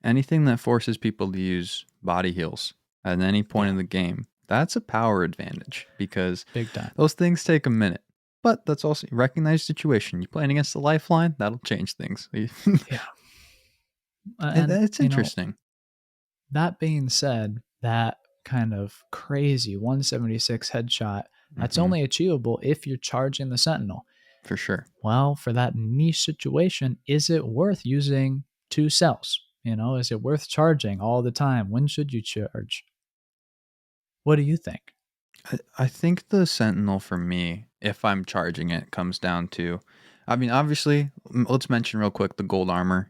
Anything that forces people to use body heals at any point Yeah, in the game, that's a power advantage because big time. those things take a minute. But that's also recognize situation. You're playing against the lifeline, that'll change things. Yeah. And, It's interesting. that being said, that kind of crazy 176 headshot, that's Hmm. only achievable if you're charging the Sentinel. For sure. Well, for that niche situation, is it worth using two cells? Is it worth charging all the time? When should you charge? What do you think? I think the Sentinel for me, if I'm charging it, comes down to, I mean, obviously, let's mention real quick the gold armor.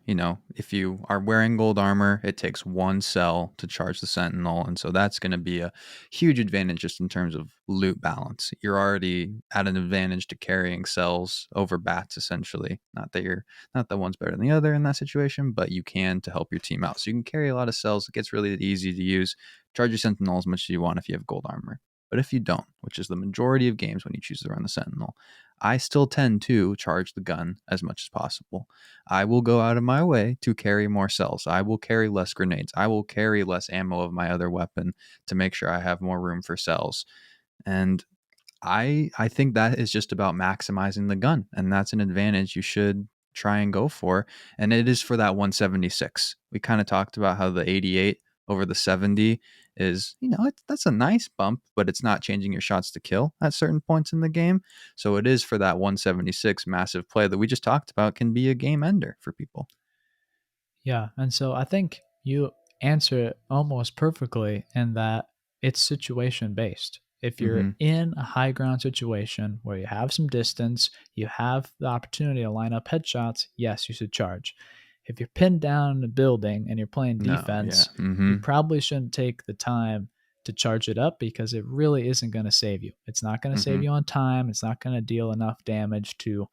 If you are wearing gold armor, it takes one cell to charge the Sentinel. And so that's going to be a huge advantage just in terms of loot balance. You're already at an advantage to carrying cells over bats, essentially. Not that one's better than the other in that situation, but you can to help your team out. So you can carry a lot of cells. It gets really easy to use. Charge your Sentinel as much as you want if you have gold armor. But if you don't, which is the majority of games when you choose to run the Sentinel, I still tend to charge the gun as much as possible. I will go out of my way to carry more cells. I will carry less grenades. I will carry less ammo of my other weapon to make sure I have more room for cells. And I think that is just about maximizing the gun, and that's an advantage you should try and go for. And it is for that 176. We kind of talked about how the 88 over the 70 is, that's a nice bump, but it's not changing your shots to kill at certain points in the game. So it is for that 176 massive play that we just talked about can be a game ender for people. Yeah. And so I think you answer it almost perfectly in that it's situation based. If you're Hmm. in a high ground situation where you have some distance, you have the opportunity to line up headshots, yes, you should charge. If you're pinned down in a building and you're playing No, yeah. defense, you Hmm. probably shouldn't take the time to charge it up because it really isn't going to save you. It's not going to save Hmm. you on time. It's not going to deal enough damage to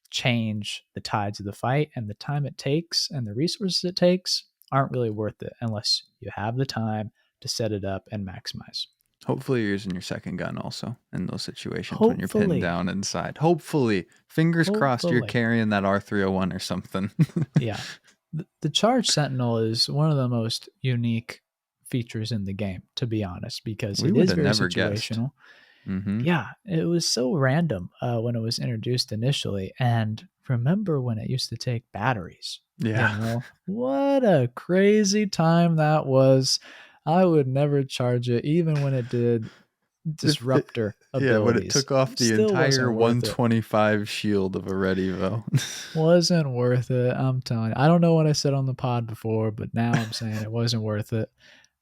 change the tides of the fight, and the time it takes and the resources it takes aren't really worth it unless you have the time to set it up and maximize. Hopefully, you're using your second gun also in those situations when you're pinned Hopefully, down inside. Hopefully, fingers crossed, you're hopefully. carrying that R301 or something. Yeah. The Charge Sentinel is one of the most unique features in the game, to be honest, because We it would is have very never guessed. situational. Hmm. Yeah, it was so random when it was introduced initially. And remember when it used to take batteries? Yeah. What a crazy time that was. I would never charge it, even when it did If it, disruptor yeah, when it abilities. took off the Still entire wasn't worth it. 125 shield of a Red Evo. Wasn't worth it. I'm telling you. I don't know what I said on the pod before, but now I'm saying it wasn't worth it.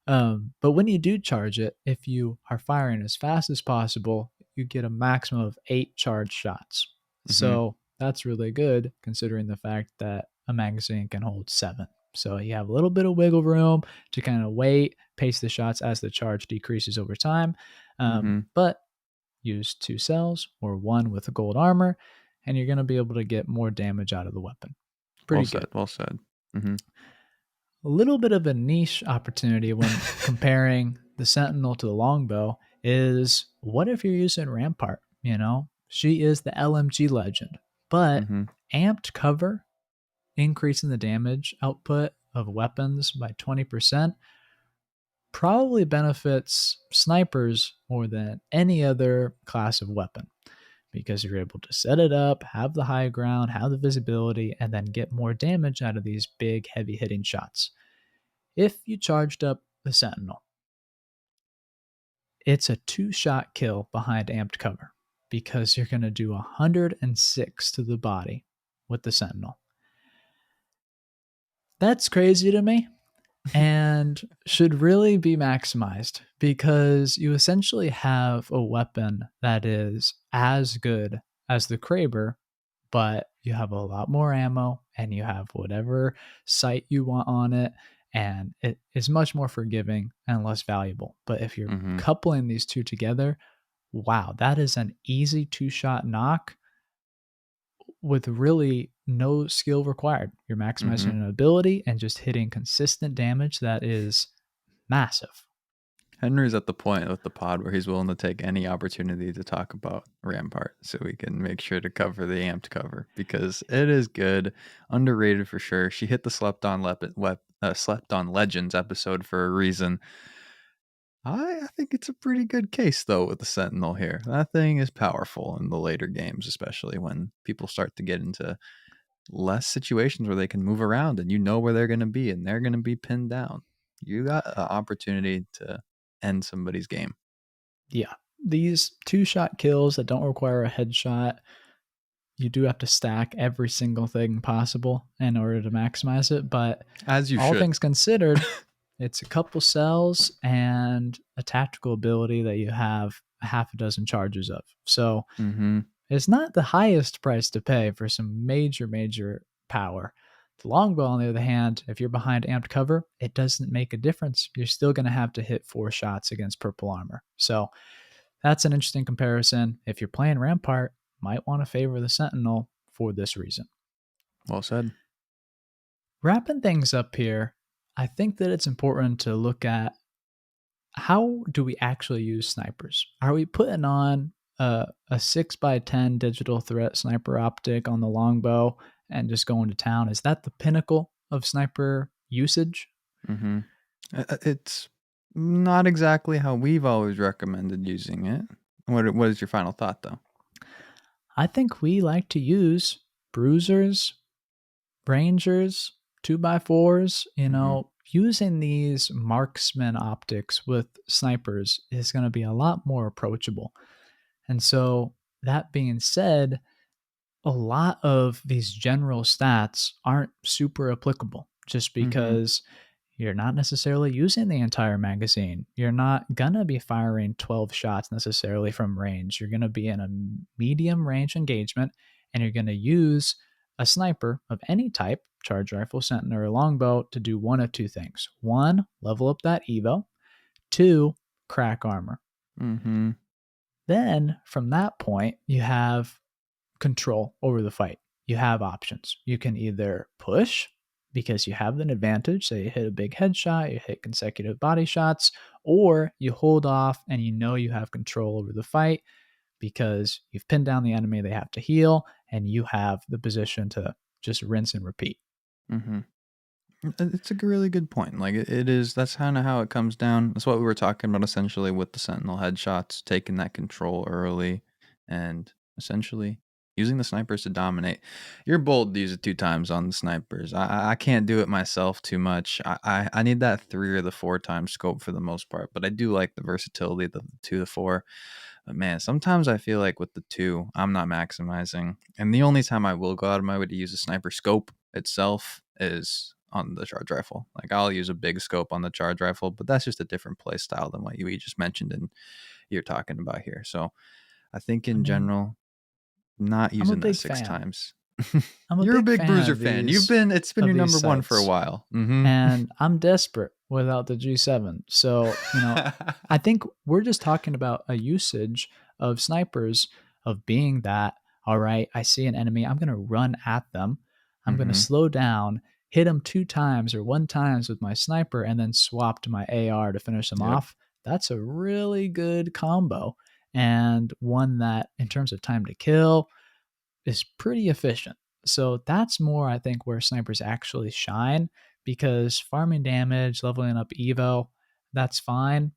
But when you do charge it, if you are firing as fast as possible, you get a maximum of 8 charge shots. Hmm. So that's really good considering the fact that a magazine can hold 7. So you have a little bit of wiggle room to kind of wait, pace the shots as the charge decreases over time. Hmm. But use 2 cells or 1 with a gold armor, and you're going to be able to get more damage out of the weapon. Well Pretty said. good. Well said. Hmm. A little bit of a niche opportunity when comparing the Sentinel to the Longbow is what if you're using Rampart? She is the LMG legend, but Hmm. amped cover, increasing the damage output of weapons by 20%, probably benefits snipers more than any other class of weapon because you're able to set it up, have the high ground, have the visibility, and then get more damage out of these big, heavy hitting shots. If you charged up the Sentinel, it's a 2-shot kill behind amped cover because you're going to do 106 to the body with the Sentinel. That's crazy to me and should really be maximized because you essentially have a weapon that is as good as the Kraber, but you have a lot more ammo and you have whatever sight you want on it, and it is much more forgiving and less valuable. But if you're Mm-hmm. coupling these two together, wow, that is an easy 2-shot knock with really no skill required. You're maximizing Mm-hmm. an ability and just hitting consistent damage that is massive. Henry's at the point with the pod where he's willing to take any opportunity to talk about Rampart so we can make sure to cover the amped cover because it is good, underrated for sure. She hit the Slept on Legends episode for a reason. I think it's a pretty good case though with the Sentinel here. That thing is powerful in the later games, especially when people start to get into less situations where they can move around and you know where they're going to be and they're going to be pinned down. You got an opportunity to end somebody's game. Yeah. These 2-shot kills that don't require a headshot, you do have to stack every single thing possible in order to maximize it. But As you all should. things considered, it's a couple cells and a tactical ability that you have a half a dozen charges of. So Mm-hmm. it's not the highest price to pay for some major power. The longbow, on the other hand, if you're behind amped cover, it doesn't make a difference. You're still going to have to hit 4 shots against purple armor. So that's an interesting comparison. If you're playing Rampart, might want to favor the Sentinel for this reason. Well said. Wrapping things up here, I think that it's important to look at how do we actually use snipers? Are we putting on a 6x10 digital threat sniper optic on the longbow and just going to town? Is that the pinnacle of sniper usage? Mm-hmm. It's not exactly how we've always recommended using it. What is your final thought, though? I think we like to use bruisers, rangers, 2x4s, Mm-hmm. using these marksman optics with snipers is going to be a lot more approachable. And so, that being said, a lot of these general stats aren't super applicable just Mm-hmm. because you're not necessarily using the entire magazine. You're not going to be firing 12 shots necessarily from range. You're going to be in a medium range engagement and you're going to use a sniper of any type, charge rifle, sentinel, or longbow, to do one of two things. One, level up that evo. Two, crack armor. Mm-hmm. Then from that point, you have control over the fight. You have options. You can either push because you have an advantage, say you hit a big headshot, you hit consecutive body shots, or you hold off and you know you have control over the fight because you've pinned down the enemy, they have to heal, and you have the position to just rinse and repeat. Mm-hmm. It's a really good point. Like it is. That's kind of how it comes down. That's what we were talking about essentially with the Sentinel headshots, taking that control early, and essentially using the snipers to dominate. You're bold to use it 2 times on the snipers. I can't do it myself too much. I need that 3 or the 4 times scope for the most part. But I do like the versatility of the 2 to 4. But man, sometimes I feel like with the 2, I'm not maximizing. And the only time I will go out of my way to use a sniper scope itself is on the charge rifle. Like I'll use a big scope on the charge rifle, but that's just a different play style than what you just mentioned and you're talking about here. So I think I in mean, general, not I'm a using that big 6 fan. times. I'm a You're a big big fan bruiser of fan. these It's been of your these number one for a sites. while. Mm-hmm. And I'm desperate without the G7. So, I think we're just talking about a usage of snipers of being that, all right, I see an enemy, I'm going to run at them. I'm going to Mm-hmm. slow down, hit them 2 times or 1 times with my sniper, and then swap to my AR to finish them Yep. off. That's a really good combo and one that, in terms of time to kill, is pretty efficient. So that's more, I think, where snipers actually shine because farming damage, leveling up Evo, that's fine.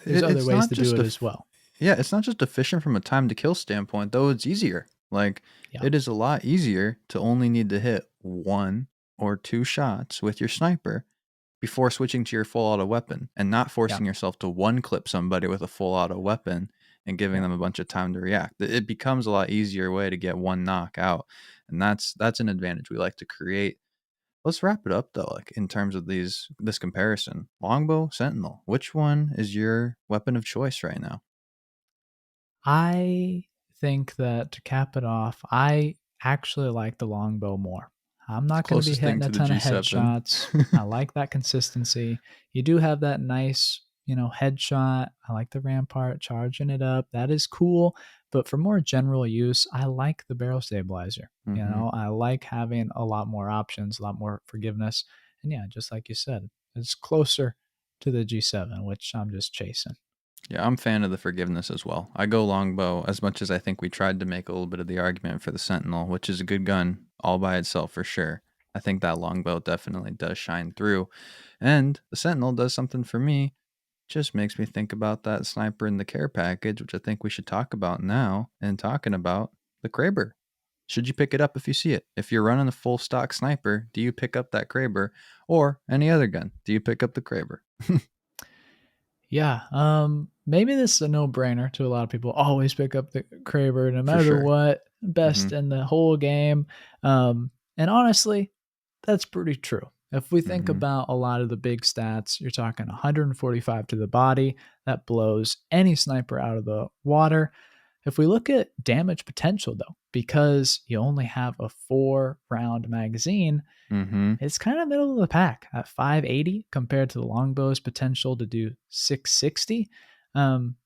There's other It's ways not to do just it as well. Yeah, it's not just efficient from a time to kill standpoint, though it's easier. Like, Yeah, it is a lot easier to only need to hit one or two shots with your sniper before switching to your full auto weapon and not yeah, forcing yourself to one clip somebody with a full auto weapon and giving yeah. them a bunch of time to react. It becomes a lot easier way to get one knock out. And that's an advantage we like to create. Let's wrap it up though, like in terms of this comparison. Longbow, Sentinel. Which one is your weapon of choice right now? I think that to cap it off, I actually like the longbow more. I'm It's not going to be closest thing hitting a to the ton of G7. headshots. I like that consistency. You do have that nice, headshot. I like the rampart, charging it up. That is cool. But for more general use, I like the barrel stabilizer. hmm I like having a lot more options, a lot more forgiveness. And yeah, just like you said, it's closer to the G7, which I'm just chasing. Yeah, I'm a fan of the forgiveness as well. I go longbow as much as I think we tried to make a little bit of the argument for the Sentinel, which is a good gun all by itself for sure. I think that longbow definitely does shine through. And the Sentinel does something for me, just makes me think about that sniper in the care package, which I think we should talk about now, and talking about the Kraber. Should you pick it up if you see it? If you're running a full stock sniper, do you pick up that Kraber or any other gun? Do you pick up the Kraber? Yeah, maybe this is a no-brainer to a lot of people. Always pick up the Kraber no For matter sure. what, hmm best in the whole game. And honestly, that's pretty true. If we think hmm about a lot of the big stats, you're talking 145 to the body. That blows any sniper out of the water. If we look at damage potential, though, because you only have a 4-round magazine, hmm it's kind of middle of the pack at 580 compared to the longbow's potential to do 660. Um,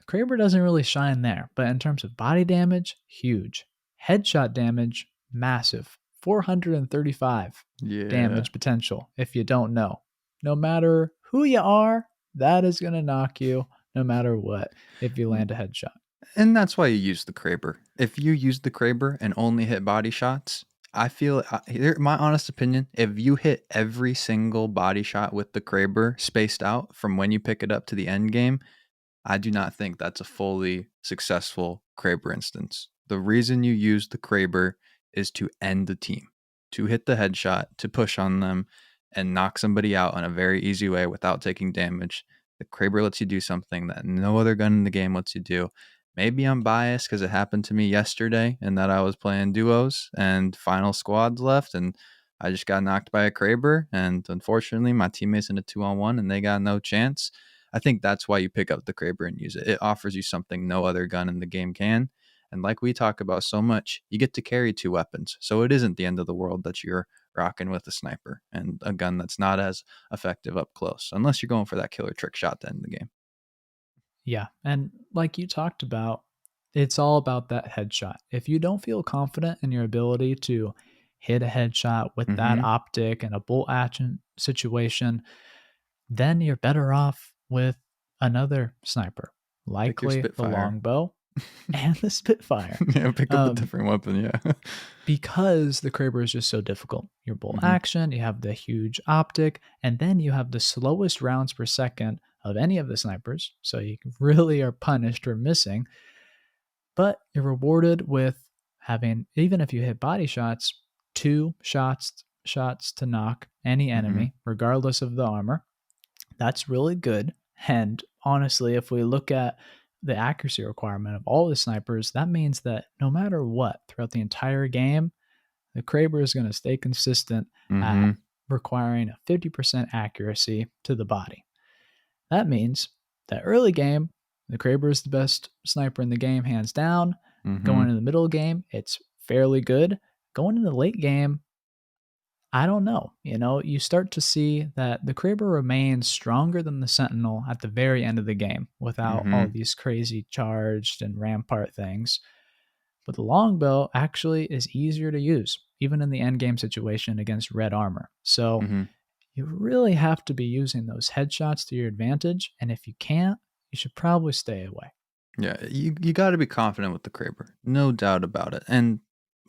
Kraber doesn't really shine there, but in terms of body damage, huge. Headshot damage, massive. 435 Yeah. damage potential if you don't know. No matter who you are, that is going to knock you no matter what if you land a headshot. And that's why you use the Kraber. If you use the Kraber and only hit body shots, I feel, here, my honest opinion, if you hit every single body shot with the Kraber spaced out from when you pick it up to the end game, I do not think that's a fully successful Kraber instance. The reason you use the Kraber is to end the team, to hit the headshot, to push on them, and knock somebody out in a very easy way without taking damage. The Kraber lets you do something that no other gun in the game lets you do. Maybe I'm biased because it happened to me yesterday and that I was playing duos and final squads left and I just got knocked by a Kraber. And unfortunately, my teammates in a 2-on-1 and they got no chance. I think that's why you pick up the Kraber and use it. It offers you something no other gun in the game can. And like we talk about so much, you get to carry two weapons. So it isn't the end of the world that you're rocking with a sniper and a gun that's not as effective up close, unless you're going for that killer trick shot to end the game. Yeah. And like you talked about, it's all about that headshot. If you don't feel confident in your ability to hit a headshot with that Mm-hmm. optic and a bolt action situation, then you're better off with another sniper, Pick your likely the Spitfire. longbow and the Spitfire. Yeah, pick up a Um, different weapon. Yeah. because the Kraber is just so difficult. Your bolt mm-hmm. action, you have the huge optic, and then you have the slowest rounds per second of any of the snipers. So you really are punished for missing, but you're rewarded with having, even if you hit body shots, two shots to knock any Mm-hmm. enemy, regardless of the armor. That's really good. And honestly, if we look at the accuracy requirement of all the snipers, that means that no matter what, throughout the entire game, the Kraber is going to stay consistent at Mm-hmm. requiring a 50% accuracy to the body. That means that early game, the Kraber is the best sniper in the game, hands down. Mm-hmm. Going in the middle game, it's fairly good. Going in the late game, I don't know. You start to see that the Kraber remains stronger than the Sentinel at the very end of the game without all Mm-hmm. these crazy charged and rampart things. But the longbow actually is easier to use, even in the end game situation against red armor. So Mm-hmm. you really have to be using those headshots to your advantage. And if you can't, you should probably stay away. Yeah, you got to be confident with the Kraber, no doubt about it. And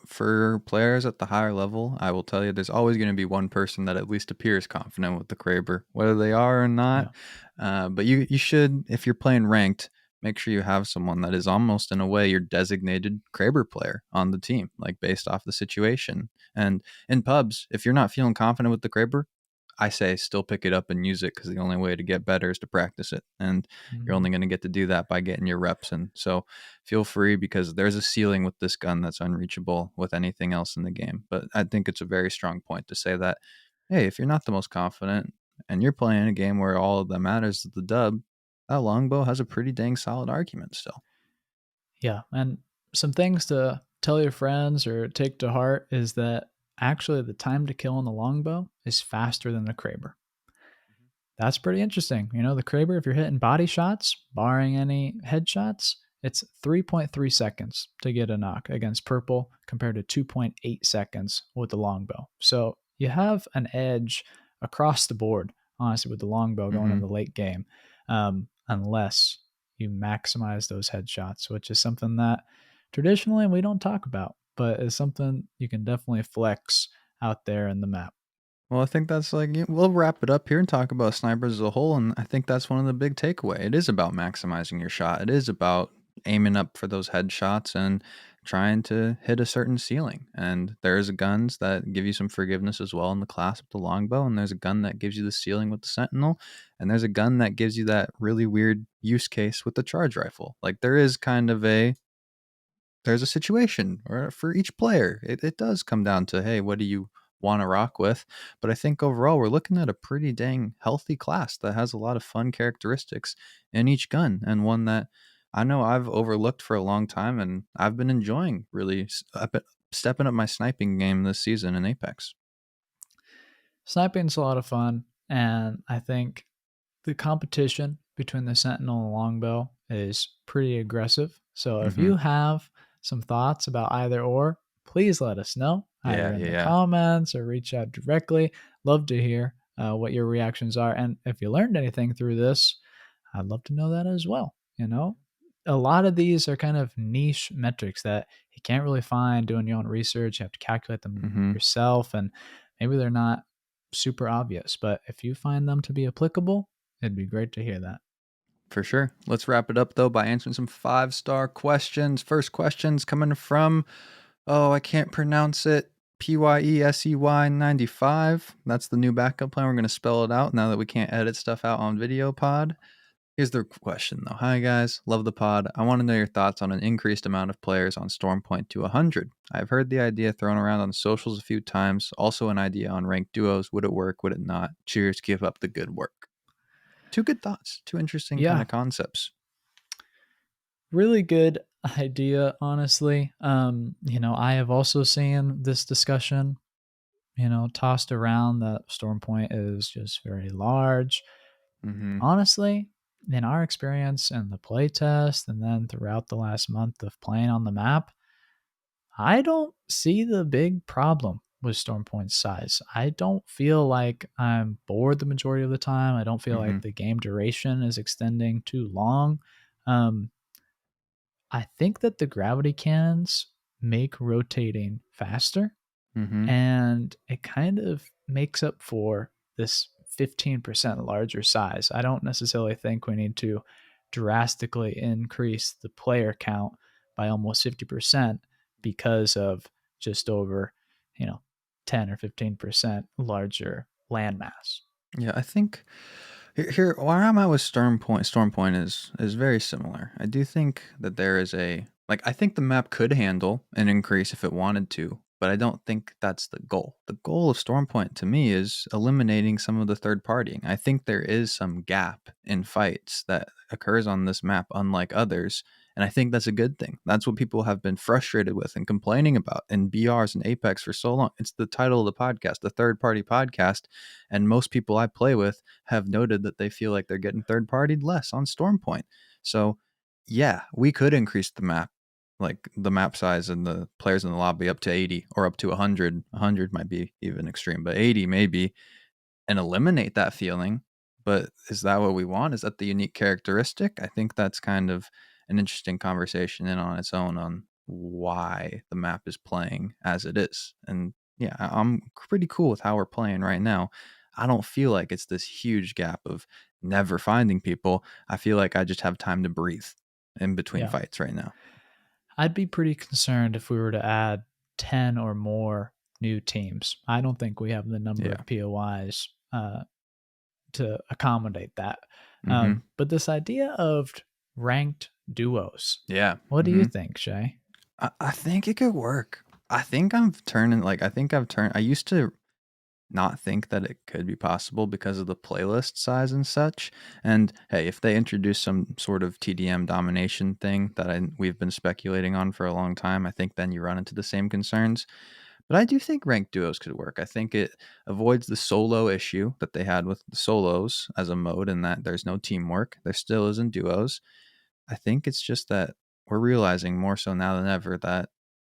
for players at the higher level, I will tell you, there's always going to be one person that at least appears confident with the Kraber, whether they are or not. Yeah. But you should, if you're playing ranked, make sure you have someone that is almost in a way your designated Kraber player on the team, like based off the situation. And in pubs, if you're not feeling confident with the Kraber, I say still pick it up and use it, because the only way to get better is to practice it. And you're Mhm. only going to get to do that by getting your reps in. So feel free, because there's a ceiling with this gun that's unreachable with anything else in the game. But I think it's a very strong point to say that, hey, if you're not the most confident and you're playing a game where all that matters is the dub, that Longbow has a pretty dang solid argument still. Yeah, and some things to tell your friends or take to heart is that actually the time to kill on the longbow is faster than the Kraber. That's pretty interesting. You know, the Kraber, if you're hitting body shots, barring any headshots, it's 3.3 seconds to get a knock against purple compared to 2.8 seconds with the longbow. So you have an edge across the board, honestly, with the longbow going in Mm-hmm. the late game, unless you maximize those headshots, which is something that traditionally we don't talk about, but is something you can definitely flex out there in the map. Well, I think that's like, we'll wrap it up here and talk about snipers as a whole. And I think that's one of the big takeaway. It is about maximizing your shot. It is about aiming up for those headshots and trying to hit a certain ceiling. And there's guns that give you some forgiveness as well in the class with the longbow. And there's a gun that gives you the ceiling with the Sentinel. And there's a gun that gives you that really weird use case with the charge rifle. Like there is kind of there's a situation or for each player. It does come down to, hey, what do you want to rock with? But I think overall we're looking at a pretty dang healthy class that has a lot of fun characteristics in each gun, and one that I know I've overlooked for a long time, and I've been enjoying really stepping up my sniping game this season in Apex. Sniping's a lot of fun, and I think the competition between the Sentinel and the Longbow is pretty aggressive. So if Mm-hmm. you have some thoughts about either or, please let us know either Yeah, in yeah, the yeah. comments or reach out directly. Love to hear what your reactions are. And if you learned anything through this, I'd love to know that as well. You know, a lot of these are kind of niche metrics that you can't really find doing your own research. You have to calculate them Mm-hmm. yourself, and maybe they're not super obvious. But if you find them to be applicable, it'd be great to hear that. For sure. Let's wrap it up though by answering some 5-star questions. First question's coming from, oh, I can't pronounce it. PYESEY 95. That's the new backup plan. We're going to spell it out now that we can't edit stuff out on video pod. Here's the question though. Hi guys, love the pod. I want to know your thoughts on an increased amount of players on Stormpoint to 100. I've heard the idea thrown around on socials a few times. Also an idea on ranked duos. Would it work? Would it not? Cheers. Keep up the good work. Two good thoughts. Two interesting kind Yeah, of concepts. really good idea, honestly. I have also seen this discussion, tossed around that Storm Point is just very large. Mm-hmm. Honestly, in our experience and the play test, and then throughout the last month of playing on the map, I don't see the big problem with Storm Point's size. I don't feel like I'm bored the majority of the time. I don't feel Mm-hmm. like the game duration is extending too long. Um, I think that the gravity cannons make rotating faster, Mm-hmm. and it kind of makes up for this 15% larger size. I don't necessarily think we need to drastically increase the player count by almost 50% because of just over, you know, 10 or 15% larger landmass. Yeah, I think here where I'm at with Storm Point is very similar. I do think that there is a, like, I think the map could handle an increase if it wanted to, but I don't think that's the goal. The goal of Storm Point to me is eliminating some of the third partying. I think there is some gap in fights that occurs on this map unlike others, and I think that's a good thing. That's what people have been frustrated with and complaining about in BRs and Apex for so long. It's the title of the podcast, the third party podcast, and most people I play with have noted that they feel like they're getting third partied less on Stormpoint. So, yeah, we could increase the map, like the map size and the players in the lobby up to 80 or up to 100. 100 might be even extreme, but 80 maybe, and eliminate that feeling. But is that what we want? Is that the unique characteristic? I think that's kind of an interesting conversation in on its own on why the map is playing as it is. And yeah, I'm pretty cool with how we're playing right now. I don't feel like it's this huge gap of never finding people. I feel like I just have time to breathe. in between Yeah. fights right now. I'd be pretty concerned if we were to add 10 or more new teams. I don't think we have the number Yeah. of POIs to accommodate that. Mm-hmm. But this idea of ranked duos, Yeah. what do you Mm-hmm. think, Shay? I think it could work. I think I'm turning like I think I've turned. I used to not think that it could be possible because of the playlist size and such. And hey, if they introduce some sort of TDM domination thing that we've been speculating on for a long time, I think then you run into the same concerns. But I do think ranked duos could work. I think it avoids the solo issue that they had with the solos as a mode, and that there's no teamwork. There still is in duos. I think it's just that we're realizing more so now than ever that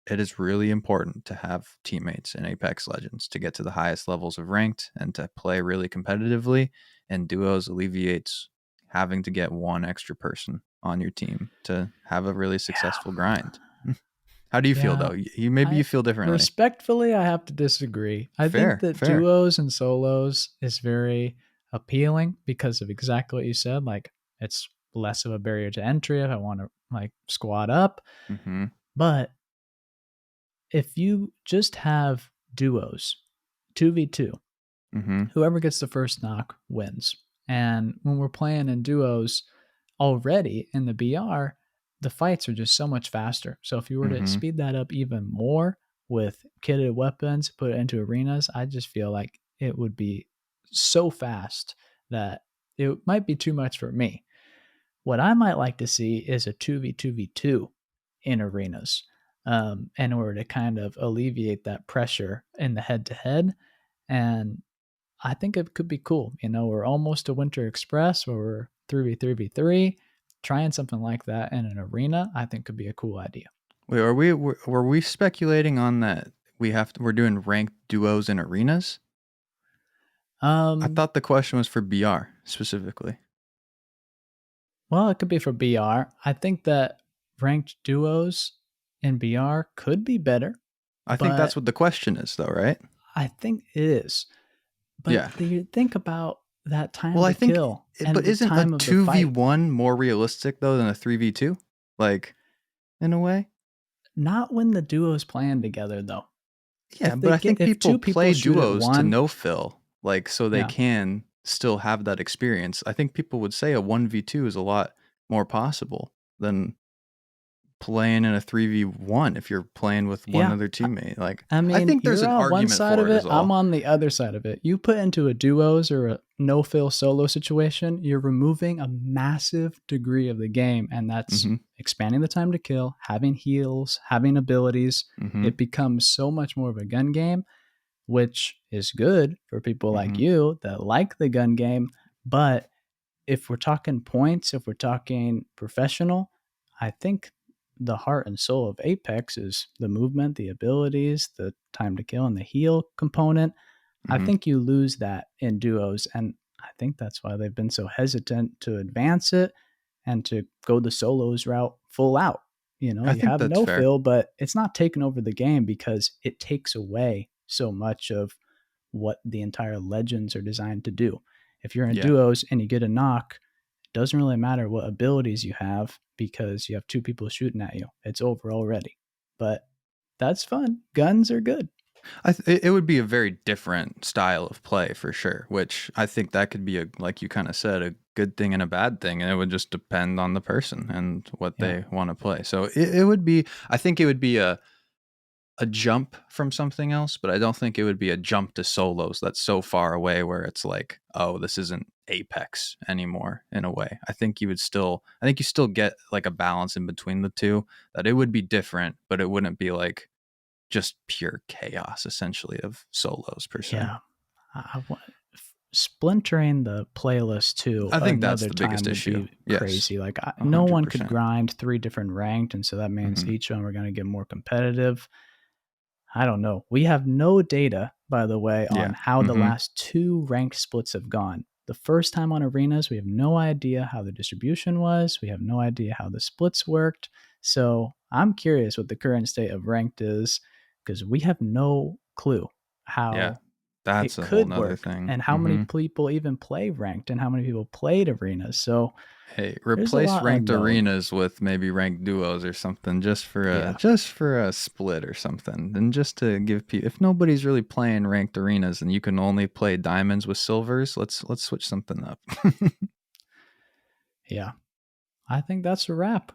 it is really important to have teammates in Apex Legends to get to the highest levels of ranked and to play really competitively. And duos alleviates having to get one extra person on your team to have a really Yeah. successful grind. How do you feel Yeah. though? You maybe you I feel differently. respectfully I have to disagree. I think Fair, that fair. duos and solos is very appealing because of exactly what you said. Like it's less of a barrier to entry if I want to like squad up. Mm-hmm. But if you just have duos, 2v2, Mm-hmm. whoever gets the first knock wins. And when we're playing in duos already in the BR, the fights are just so much faster. So if you were to Mm-hmm. speed that up even more with kitted weapons, put it into arenas, I just feel like it would be so fast that it might be too much for me. What I might like to see is a 2v2v2 in arenas in order to kind of alleviate that pressure in the head to head. And I think it could be cool. You know, we're almost to Winter Express where we're 3v3v3. Trying something like that in an arena, I think could be a cool idea. Wait, were we speculating on that we're doing ranked duos in arenas? I Um, thought the question was for BR specifically. well, it could be for BR. I think that ranked duos in BR could be better, I think that's but what the question is though, right? I think it is. But Yeah. you think about that Well, time I to think, kill but and the isn't a time of the fight. 2v1 more realistic though than a 3v2? Like, in a way? Not when the duos playing together though. Yeah, but I think If people two people play shoot at duos to one, no fill, like, so they yeah, can still have that experience. I think people would say a 1v2 is a lot more possible than playing in a 3v1 if you're playing with one yeah. other teammate. Like, I I mean, think there's you're an on one argument side for of it, it, is I'm all. on the other side of it. You put into a duos or a no fill solo situation, you're removing a massive degree of the game, and that's Mm-hmm. expanding the time to kill, having heals, having abilities. Mm-hmm. It becomes so much more of a gun game, which is good for people like Mm-hmm. you that like the gun game. But if we're talking points, if we're talking professional, I think the heart and soul of Apex is the movement, the abilities, the time to kill, and the heal component. I Mm-hmm. think you lose that in duos. And I think that's why they've been so hesitant to advance it and to go the solos route full out. You know, I you think have that's no fair. fill, but it's not taking over the game because it takes away so much of what the entire legends are designed to do. If you're in Yeah. duos and you get a knock, it doesn't really matter what abilities you have because you have two people shooting at you. It's over already. But that's fun. Guns are good. It would be a very different style of play for sure, which I think that could be a, like you kind of said, a good thing and a bad thing. And it would just depend on the person and what Yeah. they want to play. So it would be, I think it would be a jump from something else, but I don't think it would be a jump to solos that's so far away where it's like, oh, this isn't Apex anymore in a way. I think you still get like a balance in between the two, that it would be different, but it wouldn't be like just pure chaos essentially of solos per se. Yeah. I want splintering the playlist to I think that's another the biggest time would issue. be Yes. crazy. Like no one could 100%. grind three different ranked, and so that means Mhm. each one we're going to get more competitive. I don't know. We have no data, by the way, on Yeah. how the Mhm. last two ranked splits have gone. The first time on arenas, we have no idea how the distribution was. We have no idea how the splits worked. So I'm curious what the current state of ranked is because we have no clue Yeah. how That's it a whole could nother work, thing. and how many people even play ranked, and how many people played arenas. So Hey, there's a replace lot ranked unknown. arenas with maybe ranked duos or something, just for Yeah. a split or something, and just to give people. If nobody's really playing ranked arenas and you can only play diamonds with silvers, let's switch something up. Yeah. I think that's a wrap.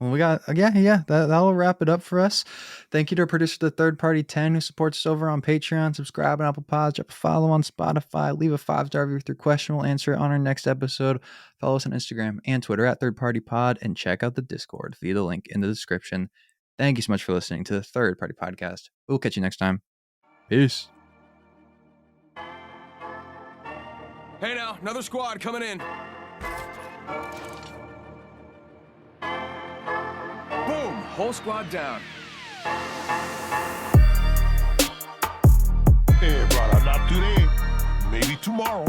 Well, we got that'll wrap it up for us. Thank you to our producer, the Third Party 10, who supports us over on Patreon. Subscribe on Apple Pods, drop a follow on Spotify, leave a 5-star review with your question. We'll answer it on our next episode. Follow us on Instagram and Twitter at Third Party Pod, and check out the Discord via the link in the description. Thank you so much for listening to the Third Party Podcast. We'll catch you next time. Peace. Hey now, another squad coming in. Boom! Whole squad down. Hey, brother, not today. Maybe tomorrow.